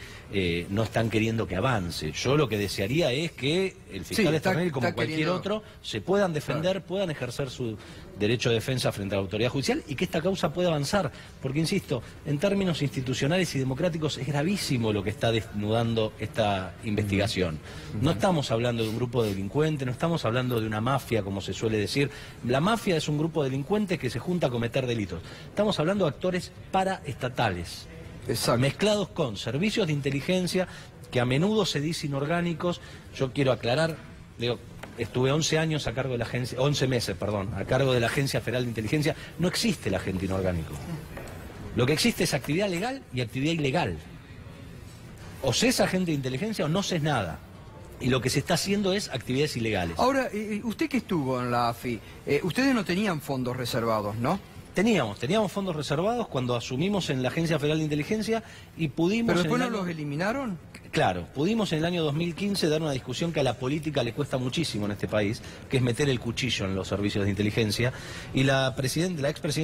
H: no están queriendo que avance. Yo lo que desearía es que el fiscal Stornelli, como cualquier otro, se puedan defender, puedan ejercer su derecho de defensa frente a la autoridad judicial y que esta causa pueda avanzar. Porque, insisto, en términos institucionales y democráticos es gravísimo lo que está desnudando esta investigación. No estamos hablando de un grupo de delincuentes, no estamos hablando de una mafia, como se suele decir. La mafia es un grupo de delincuentes que se junta a cometer delitos. Estamos hablando de actores paraestatales, mezclados con servicios de inteligencia que a menudo se dicen inorgánicos. Yo quiero aclarar, digo, estuve 11 años a cargo de la agencia, 11 meses, perdón, a cargo de la Agencia Federal de Inteligencia. No existe el agente inorgánico. Lo que existe es actividad legal y actividad ilegal. O se es agente de inteligencia o no se es nada. Y lo que se está haciendo es actividades ilegales.
A: Ahora, usted que estuvo en la AFI, ustedes no tenían fondos reservados, ¿no?
H: Teníamos fondos reservados cuando asumimos en la Agencia Federal de Inteligencia y pudimos...
A: ¿Pero después no los eliminaron?
H: Claro, pudimos en el año 2015 dar una discusión que a la política le cuesta muchísimo en este país, que es meter el cuchillo en los servicios de inteligencia, y la expresidenta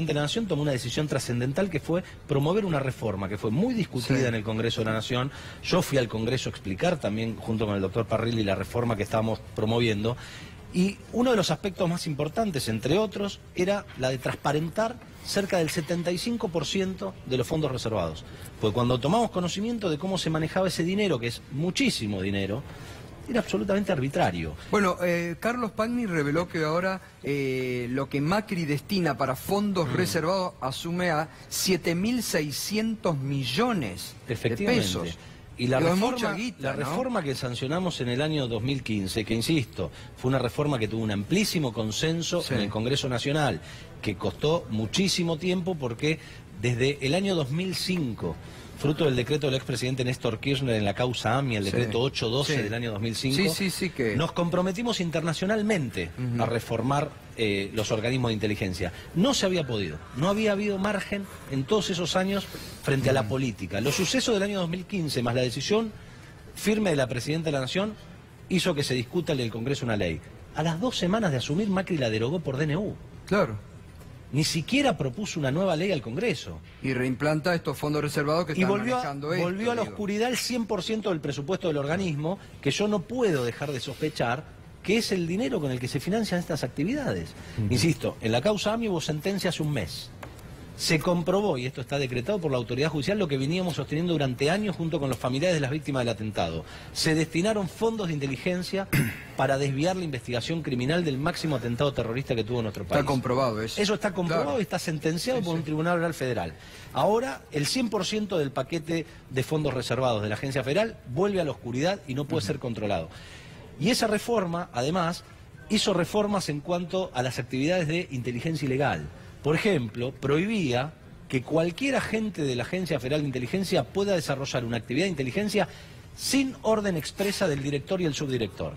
H: de la Nación tomó una decisión trascendental que fue promover una reforma que fue muy discutida en el Congreso de la Nación. Yo fui al Congreso a explicar también junto con el doctor Parrilli la reforma que estábamos promoviendo. Y uno de los aspectos más importantes, entre otros, era la de transparentar cerca del 75% de los fondos reservados. Porque cuando tomamos conocimiento de cómo se manejaba ese dinero, que es muchísimo dinero, era absolutamente arbitrario.
A: Bueno, Carlos Pagni reveló que ahora lo que Macri destina para fondos reservados asume a 7.600 millones de pesos.
H: Y la reforma que sancionamos en el año 2015, que insisto, fue una reforma que tuvo un amplísimo consenso en el Congreso Nacional, que costó muchísimo tiempo porque desde el año 2005, fruto del decreto del expresidente Néstor Kirchner en la causa AMI, el decreto 812 del año 2005, nos comprometimos internacionalmente a reformar los organismos de inteligencia. No se había podido, no había habido margen en todos esos años frente a la política. Los sucesos del año 2015, más la decisión firme de la Presidenta de la Nación, hizo que se discuta en el Congreso una ley. A las 2 semanas de asumir, Macri la derogó por DNU.
A: Claro.
H: Ni siquiera propuso una nueva ley al Congreso.
A: Y reimplanta estos fondos reservados que están manejando esto.
H: Volvió a la oscuridad el 100% del presupuesto del organismo, que yo no puedo dejar de sospechar que es el dinero con el que se financian estas actividades. Insisto, en la causa AMI hubo sentencia hace un mes. Se comprobó, y esto está decretado por la autoridad judicial, lo que veníamos sosteniendo durante años junto con los familiares de las víctimas del atentado. Se destinaron fondos de inteligencia para desviar la investigación criminal del máximo atentado terrorista que tuvo nuestro país.
A: Está comprobado eso.
H: Eso está comprobado y está sentenciado por un tribunal oral federal. Ahora, el 100% del paquete de fondos reservados de la Agencia Federal vuelve a la oscuridad y no puede ser controlado. Y esa reforma, además, hizo reformas en cuanto a las actividades de inteligencia ilegal. Por ejemplo, prohibía que cualquier agente de la Agencia Federal de Inteligencia pueda desarrollar una actividad de inteligencia sin orden expresa del director y el subdirector.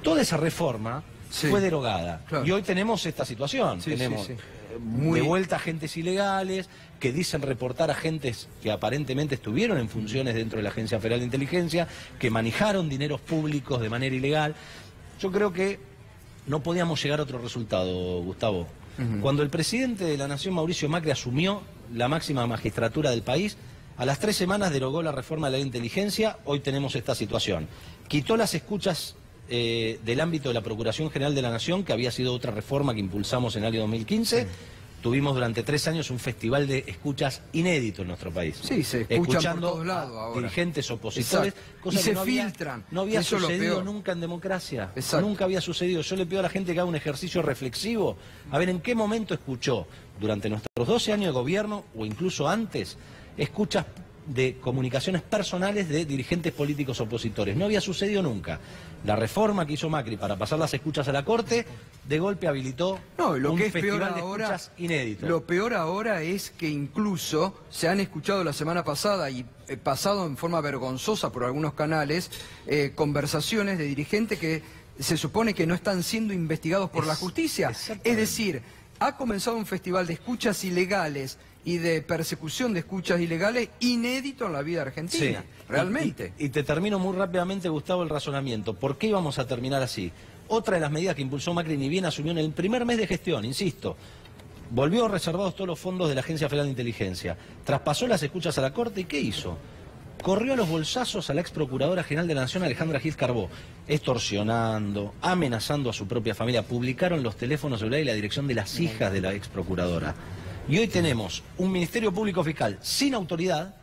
H: Toda esa reforma fue derogada. Claro. Y hoy tenemos esta situación. Tenemos de vuelta agentes ilegales que dicen reportar agentes que aparentemente estuvieron en funciones dentro de la Agencia Federal de Inteligencia, que manejaron dineros públicos de manera ilegal. Yo creo que no podíamos llegar a otro resultado, Gustavo. Cuando el presidente de la Nación, Mauricio Macri, asumió la máxima magistratura del país, a las 3 semanas derogó la reforma de la ley de inteligencia. Hoy tenemos esta situación. Quitó las escuchas del ámbito de la Procuración General de la Nación, que había sido otra reforma que impulsamos en el año 2015. Tuvimos durante 3 años un festival de escuchas inédito en nuestro país.
A: Sí, se escuchan
H: escuchando
A: por todos lados ahora.
H: Dirigentes opositores, cosas que no había sucedido nunca en democracia. Nunca había sucedido. Yo le pido a la gente que haga un ejercicio reflexivo, a ver en qué momento escuchó, durante nuestros 12 años de gobierno, o incluso antes, escuchas de comunicaciones personales de dirigentes políticos opositores. No había sucedido nunca. La reforma que hizo Macri para pasar las escuchas a la Corte, de golpe habilitó
A: lo
H: un
A: que es
H: festival
A: peor
H: de
A: ahora,
H: escuchas inédito.
A: Lo peor ahora es que incluso se han escuchado la semana pasada y pasado en forma vergonzosa por algunos canales, conversaciones de dirigentes que se supone que no están siendo investigados por la justicia. Es decir, ha comenzado un festival de escuchas ilegales y de persecución de escuchas ilegales inédito en la vida argentina, realmente.
H: Y te termino muy rápidamente, Gustavo, el razonamiento. ¿Por qué íbamos a terminar así? Otra de las medidas que impulsó Macri, ni bien asumió en el primer mes de gestión, insisto, volvió reservados todos los fondos de la Agencia Federal de Inteligencia, traspasó las escuchas a la Corte y ¿qué hizo? Corrió a los bolsazos a la ex Procuradora General de la Nación, Alejandra Gil Carbó, extorsionando, amenazando a su propia familia. Publicaron los teléfonos celulares y la dirección de las hijas de la ex Procuradora. Y hoy tenemos un Ministerio Público Fiscal sin autoridad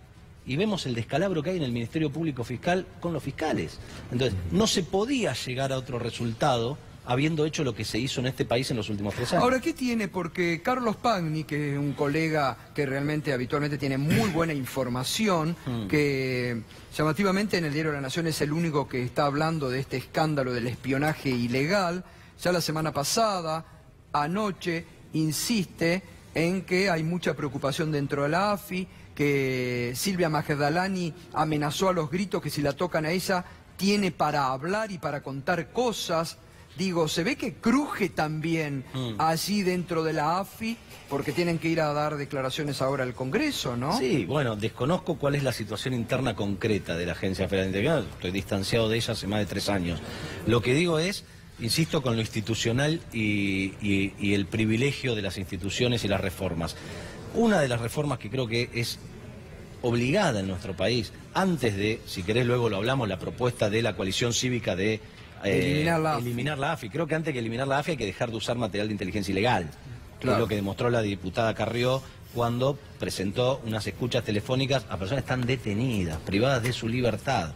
H: y vemos el descalabro que hay en el Ministerio Público Fiscal con los fiscales. Entonces, no se podía llegar a otro resultado habiendo hecho lo que se hizo en este país en los últimos 3 años.
A: Ahora, ¿qué tiene? Porque Carlos Pagni, que es un colega que realmente habitualmente tiene muy buena información, que llamativamente en el diario La Nación es el único que está hablando de este escándalo del espionaje ilegal, ya la semana pasada, anoche, insiste en que hay mucha preocupación dentro de la AFI, que Silvia Magdalani amenazó a los gritos que si la tocan a ella tiene para hablar y para contar cosas. Digo, se ve que cruje también allí dentro de la AFI, porque tienen que ir a dar declaraciones ahora al Congreso, ¿no?
H: Sí, bueno, desconozco cuál es la situación interna concreta de la Agencia Federal de Inteligencia, estoy distanciado de ella hace más de 3 años. Lo que digo es, insisto, con lo institucional y el privilegio de las instituciones y las reformas. Una de las reformas que creo que es obligada en nuestro país, antes de, si querés luego lo hablamos, la propuesta de la coalición cívica de eliminar la AFI. Creo que antes que eliminar la AFI hay que dejar de usar material de inteligencia ilegal. Claro. Es lo que demostró la diputada Carrió cuando presentó unas escuchas telefónicas a personas que están detenidas, privadas de su libertad.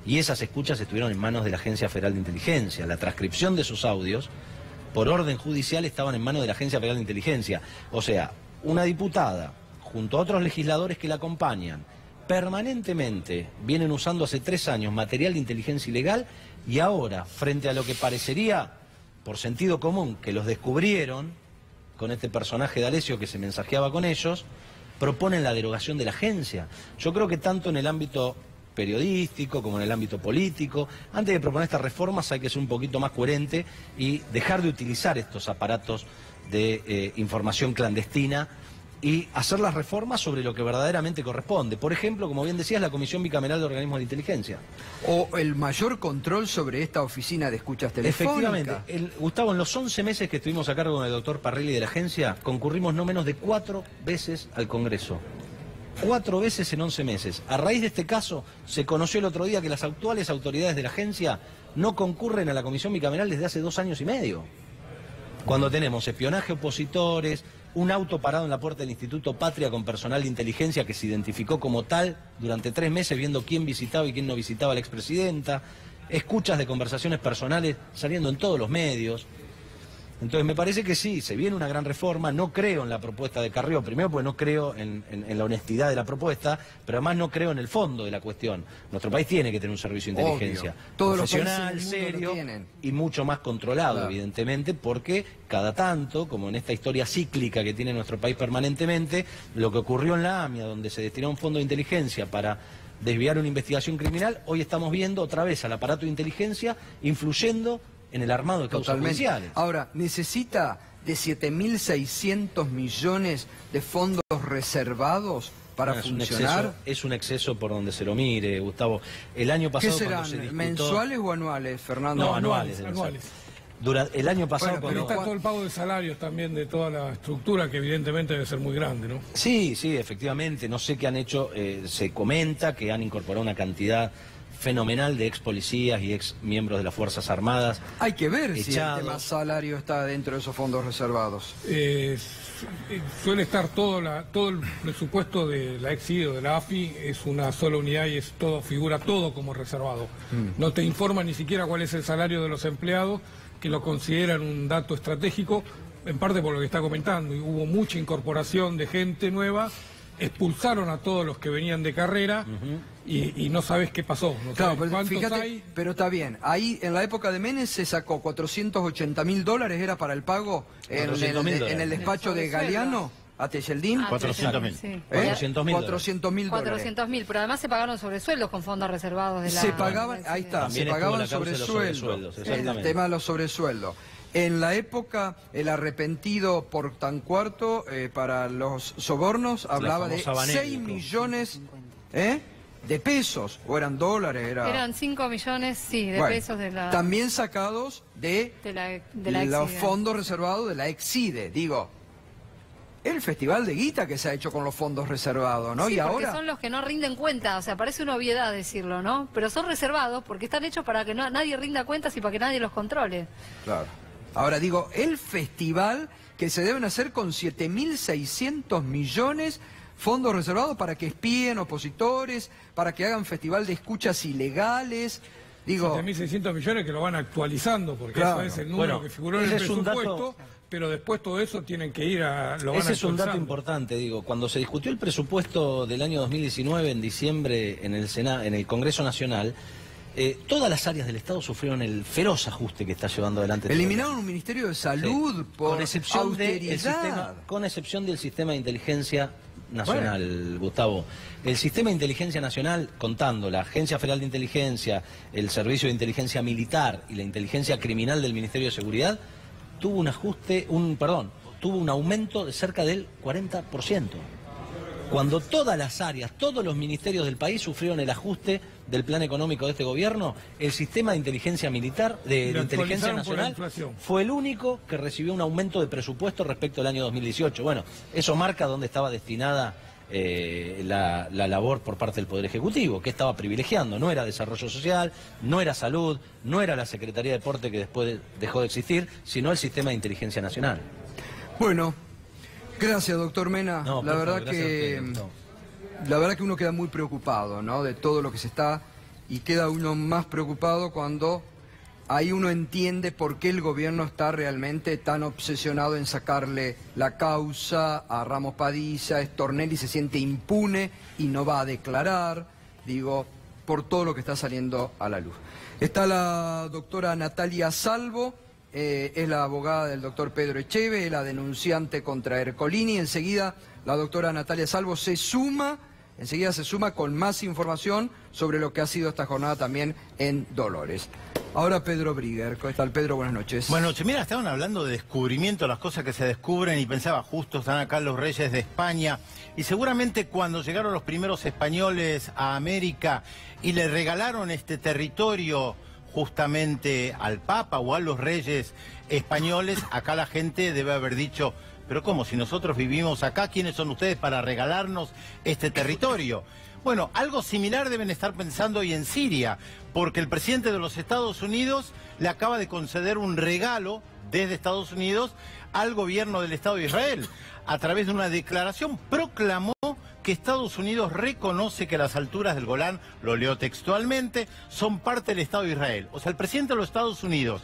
H: Y esas escuchas estuvieron en manos de la Agencia Federal de Inteligencia. La transcripción de sus audios, por orden judicial, estaban en manos de la Agencia Federal de Inteligencia. O sea, una diputada, junto a otros legisladores que la acompañan, permanentemente vienen usando hace 3 años material de inteligencia ilegal y ahora, frente a lo que parecería, por sentido común, que los descubrieron con este personaje de Alessio que se mensajeaba con ellos, proponen la derogación de la agencia. Yo creo que tanto en el ámbito periodístico como en el ámbito político, antes de proponer estas reformas hay que ser un poquito más coherente y dejar de utilizar estos aparatos de información clandestina y hacer las reformas sobre lo que verdaderamente corresponde. Por ejemplo, como bien decías, la Comisión Bicameral de Organismos de Inteligencia.
A: O el mayor control sobre esta oficina de escuchas telefónicas.
H: Efectivamente. Gustavo, en los 11 meses que estuvimos a cargo con el doctor Parrilli de la agencia, concurrimos no menos de 4 veces al Congreso. 4 veces en 11 meses. A raíz de este caso, se conoció el otro día que las actuales autoridades de la agencia no concurren a la Comisión Bicameral desde hace 2 años y medio. Cuando tenemos espionaje a opositores, un auto parado en la puerta del Instituto Patria con personal de inteligencia que se identificó como tal durante 3 meses viendo quién visitaba y quién no visitaba a la expresidenta, escuchas de conversaciones personales saliendo en todos los medios. Entonces me parece que sí, se viene una gran reforma, no creo en la propuesta de Carrió, primero porque no creo en la honestidad de la propuesta, pero además no creo en el fondo de la cuestión. Nuestro país tiene que tener un servicio de inteligencia profesional, serio y mucho más controlado, claro, evidentemente, porque cada tanto, como en esta historia cíclica que tiene nuestro país permanentemente, lo que ocurrió en la AMIA, donde se destinó un fondo de inteligencia para desviar una investigación criminal, hoy estamos viendo otra vez al aparato de inteligencia influyendo en el armado de causas judiciales.
A: Ahora, necesita de 7.600 millones de fondos reservados para funcionar.
H: Es un exceso por donde se lo mire, Gustavo. El año pasado,
A: ¿qué serán? ¿Mensuales o anuales, Fernando?
H: No, anuales. El año pasado...
C: Bueno, pero está todo el pago de salarios también de toda la estructura, que evidentemente debe ser muy grande, ¿no?
H: Sí, efectivamente. No sé qué han hecho. Se comenta que han incorporado una cantidad fenomenal de ex policías y ex miembros de las Fuerzas Armadas.
A: Hay que ver si el tema salario está dentro de esos fondos reservados.
C: Suele estar todo el presupuesto de la ex IDO, de la AFI, es una sola unidad y figura todo como reservado. No te informa ni siquiera cuál es el salario de los empleados, que lo consideran un dato estratégico, en parte por lo que está comentando. Y hubo mucha incorporación de gente nueva expulsaron a todos los que venían de carrera y no sabes qué pasó. No
A: Claro,
C: sabes
A: pero
C: cuántos
A: fíjate,
C: hay.
A: pero está bien. Ahí en la época de Menem se sacó $480.000, era para el pago en el despacho de Galeano a Tejeldín.
H: 400.000.
E: Sí.
A: 400.000 dólares.
E: 400.000, pero además se pagaron sobresueldos con fondos reservados de la...
A: Se pagaban, ahí está,
H: También
A: se
H: estuvo
A: pagaban
H: la causa de los
A: sobresueldos.
H: sobresueldos,
A: El tema de los sobresueldos. En la época, el arrepentido por Tancuarto para los sobornos hablaba de
H: famosa Banelli,
A: 6 millones de pesos, o eran dólares.
E: Eran 5 millones, sí, de
A: Bueno,
E: pesos de la...
A: también sacados de los
E: Exide.
A: fondos reservados de la Exide. Digo, el festival de guita que se ha hecho con los fondos reservados, ¿no?
E: Sí,
A: Y
E: porque
A: ahora...
E: son los que no rinden cuenta, o sea, parece una obviedad decirlo, ¿no? Pero son reservados porque están hechos para que nadie rinda cuentas y para que nadie los controle.
A: Claro. Ahora digo, el festival que se deben hacer con 7.600 millones, fondos reservados para que espíen opositores, para que hagan festival de escuchas ilegales. Digo,
C: 7.600 millones que lo van actualizando, porque
A: Claro.
C: eso es el número que figuró en el
H: ese es un
C: presupuesto, pero después todo eso tienen que ir a... Lo van
H: Ese es un dato
C: actualizando.
H: importante, digo. Cuando se discutió el presupuesto del año 2019, en diciembre, en el Congreso Nacional, todas las áreas del Estado sufrieron el feroz ajuste que está llevando adelante.
A: eliminaron un Ministerio de Salud por
H: con excepción
A: austeridad.
H: con excepción del sistema de inteligencia nacional, Gustavo. El sistema de inteligencia nacional, contando la Agencia Federal de Inteligencia, el Servicio de Inteligencia Militar y la inteligencia criminal del Ministerio de Seguridad, tuvo un aumento de cerca del 40%. Cuando todas las áreas, todos los ministerios del país sufrieron el ajuste del plan económico de este gobierno, el sistema de inteligencia militar, de
C: Lo
H: inteligencia
C: actualizaron por la
H: nacional,
C: inflación.
H: fue el único que recibió un aumento de presupuesto respecto al año 2018. Bueno, eso marca dónde estaba destinada la labor por parte del Poder Ejecutivo, que estaba privilegiando. No era desarrollo social, no era salud, no era la Secretaría de Deporte, que después dejó de existir, sino el sistema de inteligencia nacional.
A: Bueno, gracias, doctor Mena.
H: No,
A: la
H: por
A: verdad
H: favor, gracias a
A: que...
H: usted, Gustavo.
A: La verdad que uno queda muy preocupado, ¿no? De todo lo que se está, y queda uno más preocupado cuando ahí uno entiende por qué el gobierno está realmente tan obsesionado en sacarle la causa a Ramos Padilla. Stornelli se siente impune y no va a declarar, digo, por todo lo que está saliendo a la luz. Está la doctora Natalia Salvo, es la abogada del doctor Pedro Echeve, la denunciante contra Ercolini. Enseguida la doctora Natalia Salvo se suma con más información sobre lo que ha sido esta jornada también en Dolores. Ahora Pedro Brigger. ¿Cómo está, Pedro? Buenas noches.
I: Buenas noches. Mira, estaban hablando de descubrimiento, las cosas que se descubren, y pensaba, justo están acá los reyes de España, y seguramente cuando llegaron los primeros españoles a América y le regalaron este territorio justamente al Papa o a los reyes españoles, acá la gente debe haber dicho: pero ¿cómo? Si nosotros vivimos acá, ¿quiénes son ustedes para regalarnos este territorio? Bueno, algo similar deben estar pensando hoy en Siria, porque el presidente de los Estados Unidos le acaba de conceder un regalo desde Estados Unidos al gobierno del Estado de Israel. A través de una declaración proclamó que Estados Unidos reconoce que las alturas del Golán, lo leo textualmente, son parte del Estado de Israel. O sea, el presidente de los Estados Unidos,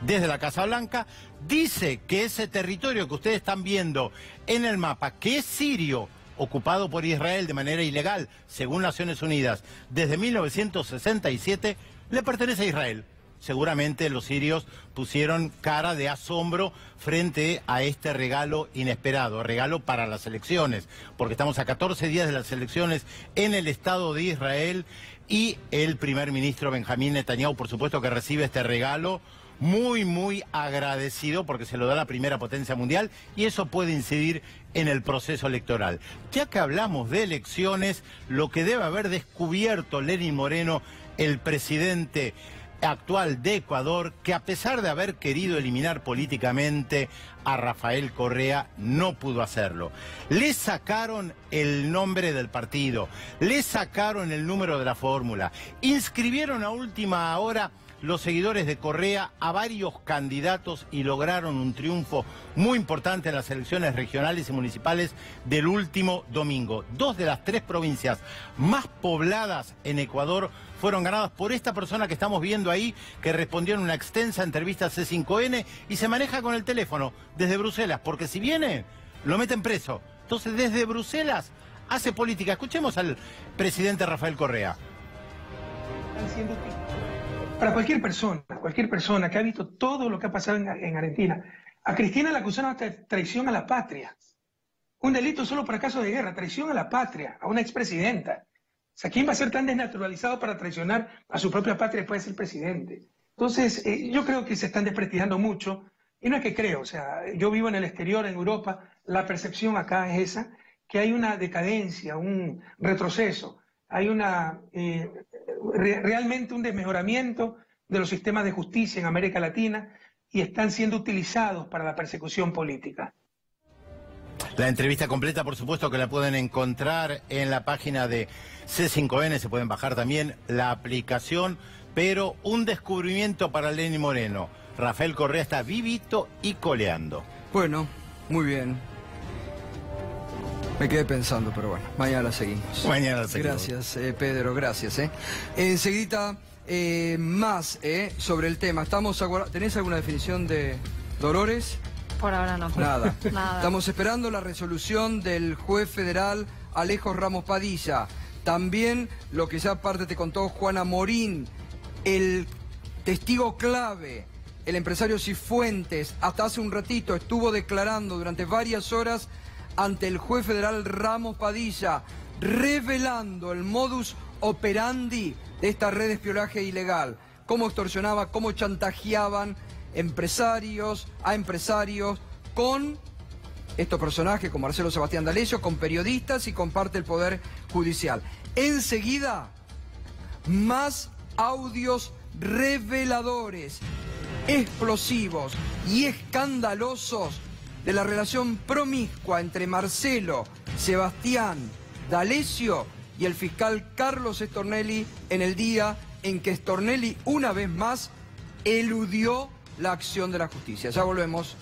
I: desde la Casa Blanca, dice que ese territorio que ustedes están viendo en el mapa, que es sirio, ocupado por Israel de manera ilegal, según Naciones Unidas, desde 1967, le pertenece a Israel. Seguramente los sirios pusieron cara de asombro frente a este regalo inesperado, regalo para las elecciones, porque estamos a 14 días de las elecciones en el Estado de Israel, y el primer ministro Benjamín Netanyahu, por supuesto, que recibe este regalo muy agradecido, porque se lo da la primera potencia mundial, y eso puede incidir en el proceso electoral. Ya que hablamos de elecciones, lo que debe haber descubierto Lenín Moreno, el presidente actual de Ecuador, que a pesar de haber querido eliminar políticamente a Rafael Correa, no pudo hacerlo. Le sacaron el nombre del partido, le sacaron el número de la fórmula, inscribieron a última hora los seguidores de Correa a varios candidatos y lograron un triunfo muy importante en las elecciones regionales y municipales del último domingo. 2 de las 3 provincias más pobladas en Ecuador fueron ganadas por esta persona que estamos viendo ahí, que respondió en una extensa entrevista a C5N y se maneja con el teléfono desde Bruselas, porque si viene, lo meten preso. Entonces, desde Bruselas hace política. Escuchemos al presidente Rafael Correa.
J: Para cualquier persona que ha visto todo lo que ha pasado en Argentina, a Cristina la acusaron de traición a la patria. Un delito solo para casos de guerra, traición a la patria, a una expresidenta. O sea, ¿quién va a ser tan desnaturalizado para traicionar a su propia patria después de ser presidente? Entonces, yo creo que se están desprestigiando mucho. Y no es que creo, o sea, yo vivo en el exterior, en Europa, la percepción acá es esa, que hay una decadencia, un retroceso, hay realmente un desmejoramiento de los sistemas de justicia en América Latina y están siendo utilizados para la persecución política.
I: La entrevista completa, por supuesto, que la pueden encontrar en la página de C5N, se pueden bajar también la aplicación, pero un descubrimiento para Lenín Moreno. Rafael Correa está vivito y coleando.
A: Bueno, muy bien. Me quedé pensando, pero bueno, mañana seguimos.
I: Mañana seguimos.
A: Gracias, Pedro, gracias. Enseguida, más sobre el tema. ¿Tenés alguna definición de Dolores?
E: Por ahora no.
A: Nada.
E: Nada.
A: Estamos esperando la resolución del juez federal Alejo Ramos Padilla. También lo que ya aparte te contó Juana Morín, el testigo clave, el empresario Cifuentes, hasta hace un ratito estuvo declarando durante varias horas ante el juez federal Ramos Padilla, revelando el modus operandi de esta red de espionaje ilegal. Cómo extorsionaba, cómo chantajeaban empresarios con estos personajes, con Marcelo Sebastián D'Alessio, con periodistas y con parte del Poder Judicial. Enseguida, más audios reveladores, explosivos y escandalosos de la relación promiscua entre Marcelo Sebastián D'Alessio y el fiscal Carlos Stornelli en el día en que Stornelli una vez más eludió la acción de la justicia. Ya volvemos.